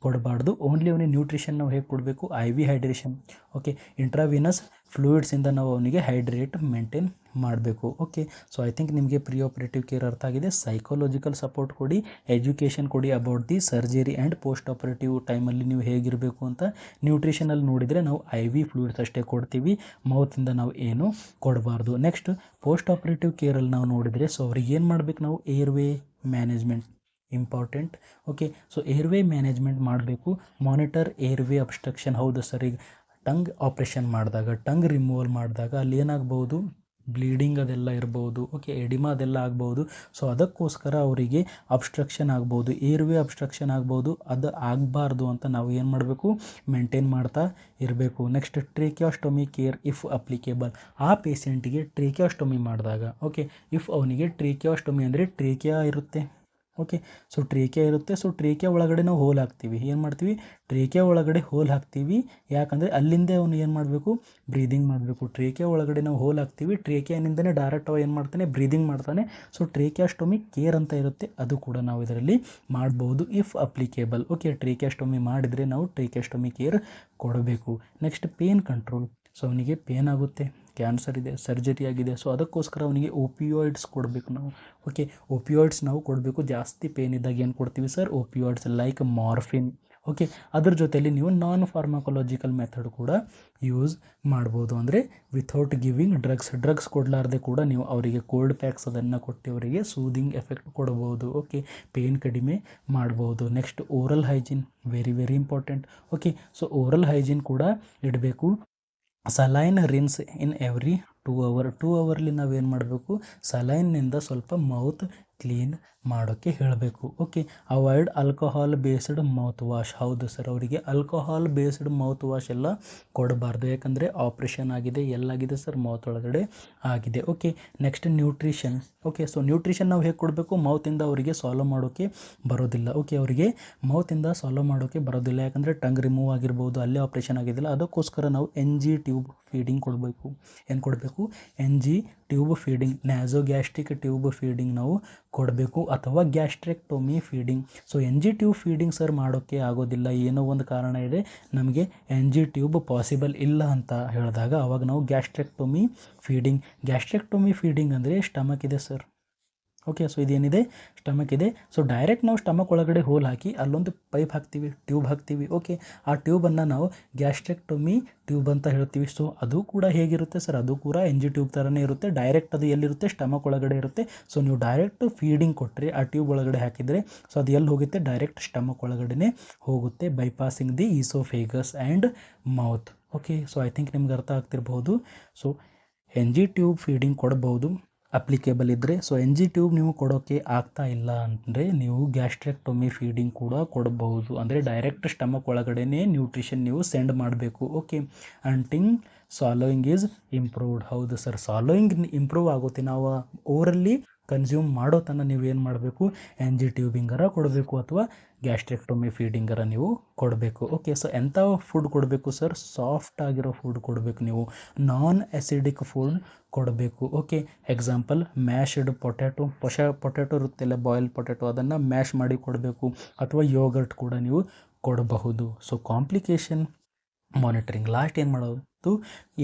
ಕೊಡಬಾರ್ದು, ಓನ್ಲಿ ಅವನಿಗೆ ನ್ಯೂಟ್ರಿಷನ್ ನಾವು ಹೇಗೆ ಕೊಡಬೇಕು, IV ಹೈಡ್ರೇಷನ್. ಓಕೆ, ಇಂಟ್ರಾವಿನಸ್ ಫ್ಲೂಯಿಡ್ಸಿಂದ ನಾವು ಅವನಿಗೆ ಹೈಡ್ರೇಟ್ ಮೇಂಟೈನ್ ಮಾಡಬೇಕು. ಓಕೆ, ಸೊ ಐ ಥಿಂಕ್ ನಿಮಗೆ ಪ್ರೀ ಆಪರೇಟಿವ್ ಕೇರ್ ಅರ್ಥ ಆಗಿದೆ. ಸೈಕಾಲಜಿಕಲ್ ಸಪೋರ್ಟ್ ಕೊಡಿ, ಎಜುಕೇಷನ್ ಕೊಡಿ about the surgery and post operative ಟೈಮಲ್ಲಿ ನೀವು ಹೇಗಿರಬೇಕು ಅಂತ. ನ್ಯೂಟ್ರಿಷನಲ್ಲಿ ನೋಡಿದರೆ ನಾವು IV ಫ್ಲೂಯಿಡ್ಸ್ ಅಷ್ಟೇ ಕೊಡ್ತೀವಿ, ಮೌತಿಂದ ನಾವು ಏನು ಕೊಡಬಾರ್ದು. ನೆಕ್ಸ್ಟ್ ಪೋಸ್ಟ್ ಆಪರೇಟಿವ್ ಕೇರಲ್ಲಿ ನಾವು ನೋಡಿದರೆ, ಸೊ ಅವ್ರಿಗೆ ಏನು ಮಾಡಬೇಕು ನಾವು, airway management important. Okay, so airway management ಮಾಡಬೇಕು. Monitor airway obstruction. ಹೌದು ಸರ್, ಈಗ ಟಂಗ್ ಆಪ್ರೇಷನ್ ಮಾಡಿದಾಗ, ಟಂಗ್ ರಿಮೂವಲ್ ಮಾಡಿದಾಗ ಅಲ್ಲಿ ಏನಾಗ್ಬೋದು, ಬ್ಲೀಡಿಂಗ್ ಅದೆಲ್ಲ ಇರ್ಬೋದು. ಓಕೆ, ಎಡಿಮಾ ಅದೆಲ್ಲ ಆಗ್ಬೋದು. ಸೊ ಅದಕ್ಕೋಸ್ಕರ ಅವರಿಗೆ ಅಬ್ಸ್ಟ್ರಕ್ಷನ್ ಆಗ್ಬೋದು, ಏರ್ವೇ ಅಬ್ಸ್ಟ್ರಕ್ಷನ್ ಆಗ್ಬೋದು. ಅದು ಆಗಬಾರ್ದು ಅಂತ ನಾವು ಏನು ಮಾಡಬೇಕು, ಮೇಂಟೈನ್ ಮಾಡ್ತಾ ಇರಬೇಕು. Next tracheostomy care if applicable. ಆ ಪೇಷೆಂಟಿಗೆ ಟ್ರೇಕಿಯಾಸ್ಟೊಮಿ ಮಾಡಿದಾಗ, ಓಕೆ, ಇಫ್ ಅವನಿಗೆ ಟ್ರೇಕಿಯಾಸ್ಟೊಮಿ ಅಂದರೆ ಟ್ರೇಕಿಯಾ ಇರುತ್ತೆ. ಓಕೆ, ಸೊ ಟ್ರೇಕಿಯಾ ಇರುತ್ತೆ. ಸೊ ಟ್ರೇಕಿಯಾ ಒಳಗಡೆ ನಾವು ಹೋಲ್ ಹಾಕ್ತೀವಿ. ಏನು ಮಾಡ್ತೀವಿ, ಟ್ರೇಕಿಯಾ ಒಳಗಡೆ ಹೋಲ್ ಹಾಕ್ತೀವಿ. ಯಾಕಂದರೆ ಅಲ್ಲಿಂದೇ ಅವನು ಏನು ಮಾಡಬೇಕು, ಬ್ರೀದಿಂಗ್ ಮಾಡಬೇಕು. ಟ್ರೇಕಿಯಾ ಒಳಗಡೆ ನಾವು ಹೋಲ್ ಹಾಕ್ತೀವಿ, ಟ್ರೇಕಿಯಾನಿಂದನೇ ಡೈರೆಕ್ಟ್ ಅವ ಏನು ಮಾಡ್ತಾನೆ, ಬ್ರೀದಿಂಗ್ ಮಾಡ್ತಾನೆ. ಸೊ ಟ್ರೇಕಿಯಾಸ್ಟೊಮಿ ಕೇರ್ ಅಂತ ಇರುತ್ತೆ, ಅದು ಕೂಡ ನಾವು ಇದರಲ್ಲಿ ಮಾಡ್ಬೋದು ಇಫ್ ಅಪ್ಲಿಕೇಬಲ್. ಓಕೆ, ಟ್ರೇಕಿಯಾಸ್ಟೊಮಿ ಮಾಡಿದರೆ ನಾವು ಟ್ರೇಕಿಯಾಸ್ಟೊಮಿ ಕೇರ್ ಕೊಡಬೇಕು. Next pain control. ಸೊ ಅವನಿಗೆ ಪೇನ್ ಆಗುತ್ತೆ, ಕ್ಯಾನ್ಸರ್ ಇದೆ, ಸರ್ಜರಿ ಆಗಿದೆ. ಸೊ ಅದಕ್ಕೋಸ್ಕರ ಅವನಿಗೆ ಓಪಿಯಾಯ್ಡ್ಸ್ ಕೊಡಬೇಕು ನಾವು. ಓಕೆ, ಓಪಿಯಾಯ್ಡ್ಸ್ ನಾವು ಕೊಡಬೇಕು. ಜಾಸ್ತಿ ಪೇನ್ ಇದ್ದಾಗ ಏನು ಕೊಡ್ತೀವಿ sir, opioids like morphine. Okay, ಅದ್ರ ಜೊತೆಯಲ್ಲಿ ನೀವು ನಾನ್ ಫಾರ್ಮಕೊಲಾಜಿಕಲ್ ಮೆಥಡ್ ಕೂಡ ಯೂಸ್ ಮಾಡ್ಬೋದು. ಅಂದರೆ ವಿಥೌಟ್ ಗಿವಿಂಗ್ ಡ್ರಗ್ಸ್ ಕೊಡಲಾರ್ದೆ ಕೂಡ ನೀವು ಅವರಿಗೆ ಕೋಲ್ಡ್ ಪ್ಯಾಕ್ಸ್ ಅದನ್ನು ಕೊಟ್ಟು ಅವರಿಗೆ ಸೂದಿಂಗ್ ಎಫೆಕ್ಟ್ ಕೊಡ್ಬೋದು. ಓಕೆ, ಪೇನ್ ಕಡಿಮೆ ಮಾಡ್ಬೋದು. Next oral hygiene, very very important. Okay, so oral hygiene ಕೂಡ ಇಡಬೇಕು. Saline rinse in every 2 hour. 2 hourly ನಾವೇನು ಮಾಡಬೇಕು, ಸಲೈನ್ನಿಂದ ಸ್ವಲ್ಪ ಮೌತ್ ಕ್ಲೀನ್ ಮಾಡೋಕ್ಕೆ ಹೇಳಬೇಕು. Okay, avoid alcohol based mouth wash. ಹೌದು ಸರ್, ಅವರಿಗೆ ಆಲ್ಕೋಹಾಲ್ ಬೇಸ್ಡ್ ಮೌತ್ ವಾಶ್ ಎಲ್ಲ ಕೊಡಬಾರ್ದು. ಯಾಕಂದರೆ ಆಪ್ರೇಷನ್ ಆಗಿದೆ, ಎಲ್ಲಾಗಿದೆ ಸರ್, ಮೌತ್ ಒಳಗಡೆ ಆಗಿದೆ. Okay, next nutrition. Okay, so nutrition ನಾವು ಹೇಗೆ ಕೊಡಬೇಕು, ಮೌತಿಂದ ಅವರಿಗೆ ಸಾಲ್ವ್ ಮಾಡೋಕ್ಕೆ ಬರೋದಿಲ್ಲ. ಓಕೆ, ಅವರಿಗೆ ಮೌತಿಂದ ಸಾಲ್ವ್ ಮಾಡೋಕ್ಕೆ ಬರೋದಿಲ್ಲ, ಯಾಕಂದರೆ ಟಂಗ್ ರಿಮೂವ್ ಆಗಿರ್ಬೋದು, ಅಲ್ಲೇ ಆಪ್ರೇಷನ್ ಆಗಿದ್ದಿಲ್ಲ. ಅದಕ್ಕೋಸ್ಕರ ನಾವು NG ಟ್ಯೂಬ್ ಫೀಡಿಂಗ್ ಕೊಡಬೇಕು. ಏನು ಕೊಡಬೇಕು, NG tube feeding, nasogastric tube feeding ನಾವು ಕೊಡಬೇಕು, ಅಥವಾ gastrectomy feeding. So NG tube feeding sir ಮಾಡೋಕ್ಕೆ ಆಗೋದಿಲ್ಲ, ಏನೋ ಒಂದು ಕಾರಣ ಇದೆ, ನಮಗೆ NG ಟ್ಯೂಬ್ ಪಾಸಿಬಲ್ ಇಲ್ಲ ಅಂತ ಹೇಳಿದಾಗ ಅವಾಗ ನಾವು ಗ್ಯಾಸ್ಟ್ರೆಕ್ಟೊಮಿ ಫೀಡಿಂಗ್ ಅಂದರೆ ಸ್ಟಮಕ್ ಇದೆ ಸರ್. ಓಕೆ, ಸೊ ಇದೇನಿದೆ, ಸ್ಟಮಕ್ ಇದೆ. ಸೊ ಡೈರೆಕ್ಟ್ ನಾವು ಸ್ಟಮಕ್ ಒಳಗಡೆ ಹೋಲ್ ಹಾಕಿ ಅಲ್ಲೊಂದು ಪೈಪ್ ಹಾಕ್ತೀವಿ, ಟ್ಯೂಬ್ ಹಾಕ್ತೀವಿ. ಓಕೆ, ಆ ಟ್ಯೂಬನ್ನು ನಾವು ಗ್ಯಾಸ್ಟ್ರೆಕ್ಟೊಮಿ ಟ್ಯೂಬ್ ಅಂತ ಹೇಳ್ತೀವಿ. ಸೊ ಅದು ಕೂಡ ಹೇಗಿರುತ್ತೆ ಸರ್, ಅದು ಕೂಡ NG ಟ್ಯೂಬ್ ಥರನೇ ಇರುತ್ತೆ. ಡೈರೆಕ್ಟ್ ಅದು ಎಲ್ಲಿರುತ್ತೆ, ಸ್ಟಮಕ್ ಒಳಗಡೆ ಇರುತ್ತೆ. ಸೊ ನೀವು ಡೈರೆಕ್ಟ್ ಫೀಡಿಂಗ್ ಕೊಟ್ಟರೆ ಆ ಟ್ಯೂಬ್ ಒಳಗಡೆ ಹಾಕಿದರೆ, ಸೊ ಅದು ಎಲ್ಲಿ ಹೋಗುತ್ತೆ, ಡೈರೆಕ್ಟ್ ಸ್ಟಮಕ್ ಒಳಗಡೆ ಹೋಗುತ್ತೆ, bypassing the oesophagus and mouth. Okay, so I think ನಿಮ್ಗೆ ಅರ್ಥ ಆಗ್ತಿರ್ಬೋದು. ಸೊ NG ಟ್ಯೂಬ್ ಫೀಡಿಂಗ್ ಕೊಡ್ಬೋದು ಅಪ್ಲಿಕೇಬಲ್ ಇದ್ದರೆ. ಸೊ NG ಟ್ಯೂಬ್ ನೀವು ಕೊಡೋಕ್ಕೆ ಆಗ್ತಾ ಇಲ್ಲ ಅಂದರೆ ನೀವು ಗ್ಯಾಸ್ಟ್ರೆಕ್ಟೊಮಿ ಫೀಡಿಂಗ್ ಕೂಡ ಕೊಡಬಹುದು. ಅಂದರೆ ಡೈರೆಕ್ಟ್ ಸ್ಟಮಕ್ ಒಳಗಡೆನೇ ನ್ಯೂಟ್ರಿಷನ್ ನೀವು ಸೆಂಡ್ ಮಾಡಬೇಕು. Okay, until swallowing is improved. ಹೌದು ಸರ್, ಸಾಲೋಯಿಂಗ್ ಇಂಪ್ರೂವ್ ಆಗುತ್ತೆ. ನಾವು ಓವರಲ್ಲಿ ಕನ್ಸ್ಯೂಮ್ ಮಾಡೋ ತನಕ ನೀವು ಏನು ಮಾಡಬೇಕು, NG ಟ್ಯೂಬಿಂಗರ ಕೊಡಬೇಕು ಅಥವಾ ಗ್ಯಾಸ್ಟ್ರೆಕ್ಟೊಮಿ ಫೀಡಿಂಗರ ನೀವು ಕೊಡಬೇಕು. ಓಕೆ, ಸೊ ಎಂಥ ಫುಡ್ ಕೊಡಬೇಕು ಸರ್, ಸಾಫ್ಟ್ ಆಗಿರೋ ಫುಡ್ ಕೊಡಬೇಕು, ನೀವು ನಾನ್ ಆ್ಯಸಿಡಿಕ್ ಫುಡ್ ಕೊಡಬೇಕು. ಓಕೆ, ಎಕ್ಸಾಂಪಲ್ ಮ್ಯಾಶ್ಡ್ ಪೊಟ್ಯಾಟೊ ಇರುತ್ತಲ್ಲ, ಬಾಯ್ಲ್ ಪೊಟ್ಯಾಟೊ, ಅದನ್ನು ಮ್ಯಾಶ್ ಮಾಡಿ ಕೊಡಬೇಕು, ಅಥವಾ ಯೋಗರ್ಟ್ ಕೂಡ ನೀವು ಕೊಡಬಹುದು. ಸೊ ಕಾಂಪ್ಲಿಕೇಶನ್ ಮಾನಿಟರಿಂಗ್, ಲಾಸ್ಟ್ ಏನು ಮಾಡೋದು,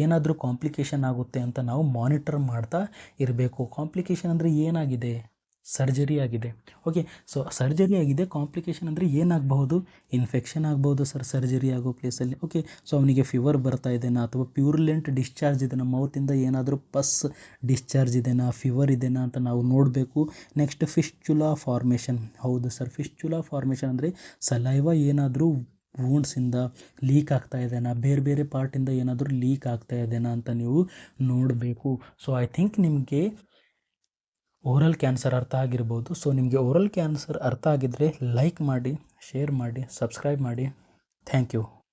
ಏನಾದರೂ ಕಾಂಪ್ಲಿಕೇಶನ್ ಆಗುತ್ತೆ ಅಂತ ನಾವು ಮಾನಿಟರ್ ಮಾಡ್ತಾ ಇರಬೇಕು. ಕಾಂಪ್ಲಿಕೇಶನ್ ಅಂದರೆ ಏನಾಗಿದೆ, ಸರ್ಜರಿ ಆಗಿದೆ. ಓಕೆ, ಸೊ ಸರ್ಜರಿ ಆಗಿದೆ, ಕಾಂಪ್ಲಿಕೇಶನ್ ಅಂದರೆ ಏನಾಗಬಹುದು, ಇನ್ಫೆಕ್ಷನ್ ಆಗ್ಬೋದು ಸರ್ ಸರ್ಜರಿ ಆಗೋ ಪ್ಲೇಸಲ್ಲಿ. ಓಕೆ, ಸೊ ಅವನಿಗೆ ಫೀವರ್ ಬರ್ತಾ ಇದೆನಾ, ಅಥವಾ ಪ್ಯೂರ್ಲೆಂಟ್ ಡಿಸ್ಚಾರ್ಜ್ ಇದೆನಾ, ಮೌತಿಂದ ಏನಾದರೂ ಪಸ್ ಡಿಸ್ಚಾರ್ಜ್ ಇದೆನಾ, ಫೀವರ್ ಇದೆನಾ ಅಂತ ನಾವು ನೋಡಬೇಕು. Next fistula formation. ಹೌದು ಸರ್, ಫಿಸ್ಚುಲಾ ಫಾರ್ಮೇಷನ್ ಅಂದರೆ ಸಲೈವ ಏನಾದರೂ ವೂಂಡ್ಸಿಂದ ಲೀಕ್ ಆಗ್ತಾ ಇದೆನಾ, ಬೇರೆ ಬೇರೆ ಪಾರ್ಟಿಂದ ಏನಾದರೂ ಲೀಕ್ ಆಗ್ತಾ ಇದೆನಾ ಅಂತ ನೀವು ನೋಡಬೇಕು. ಸೊ ಐ ಥಿಂಕ್ ನಿಮಗೆ ಓರಲ್ ಕ್ಯಾನ್ಸರ್ ಅರ್ಥ ಆಗಿರ್ಬೋದು. ಸೊ ನಿಮಗೆ ಓರಲ್ ಕ್ಯಾನ್ಸರ್ ಅರ್ಥ ಆಗಿದ್ದರೆ ಲೈಕ್ ಮಾಡಿ, ಶೇರ್ ಮಾಡಿ, ಸಬ್ಸ್ಕ್ರೈಬ್ ಮಾಡಿ. Thank you.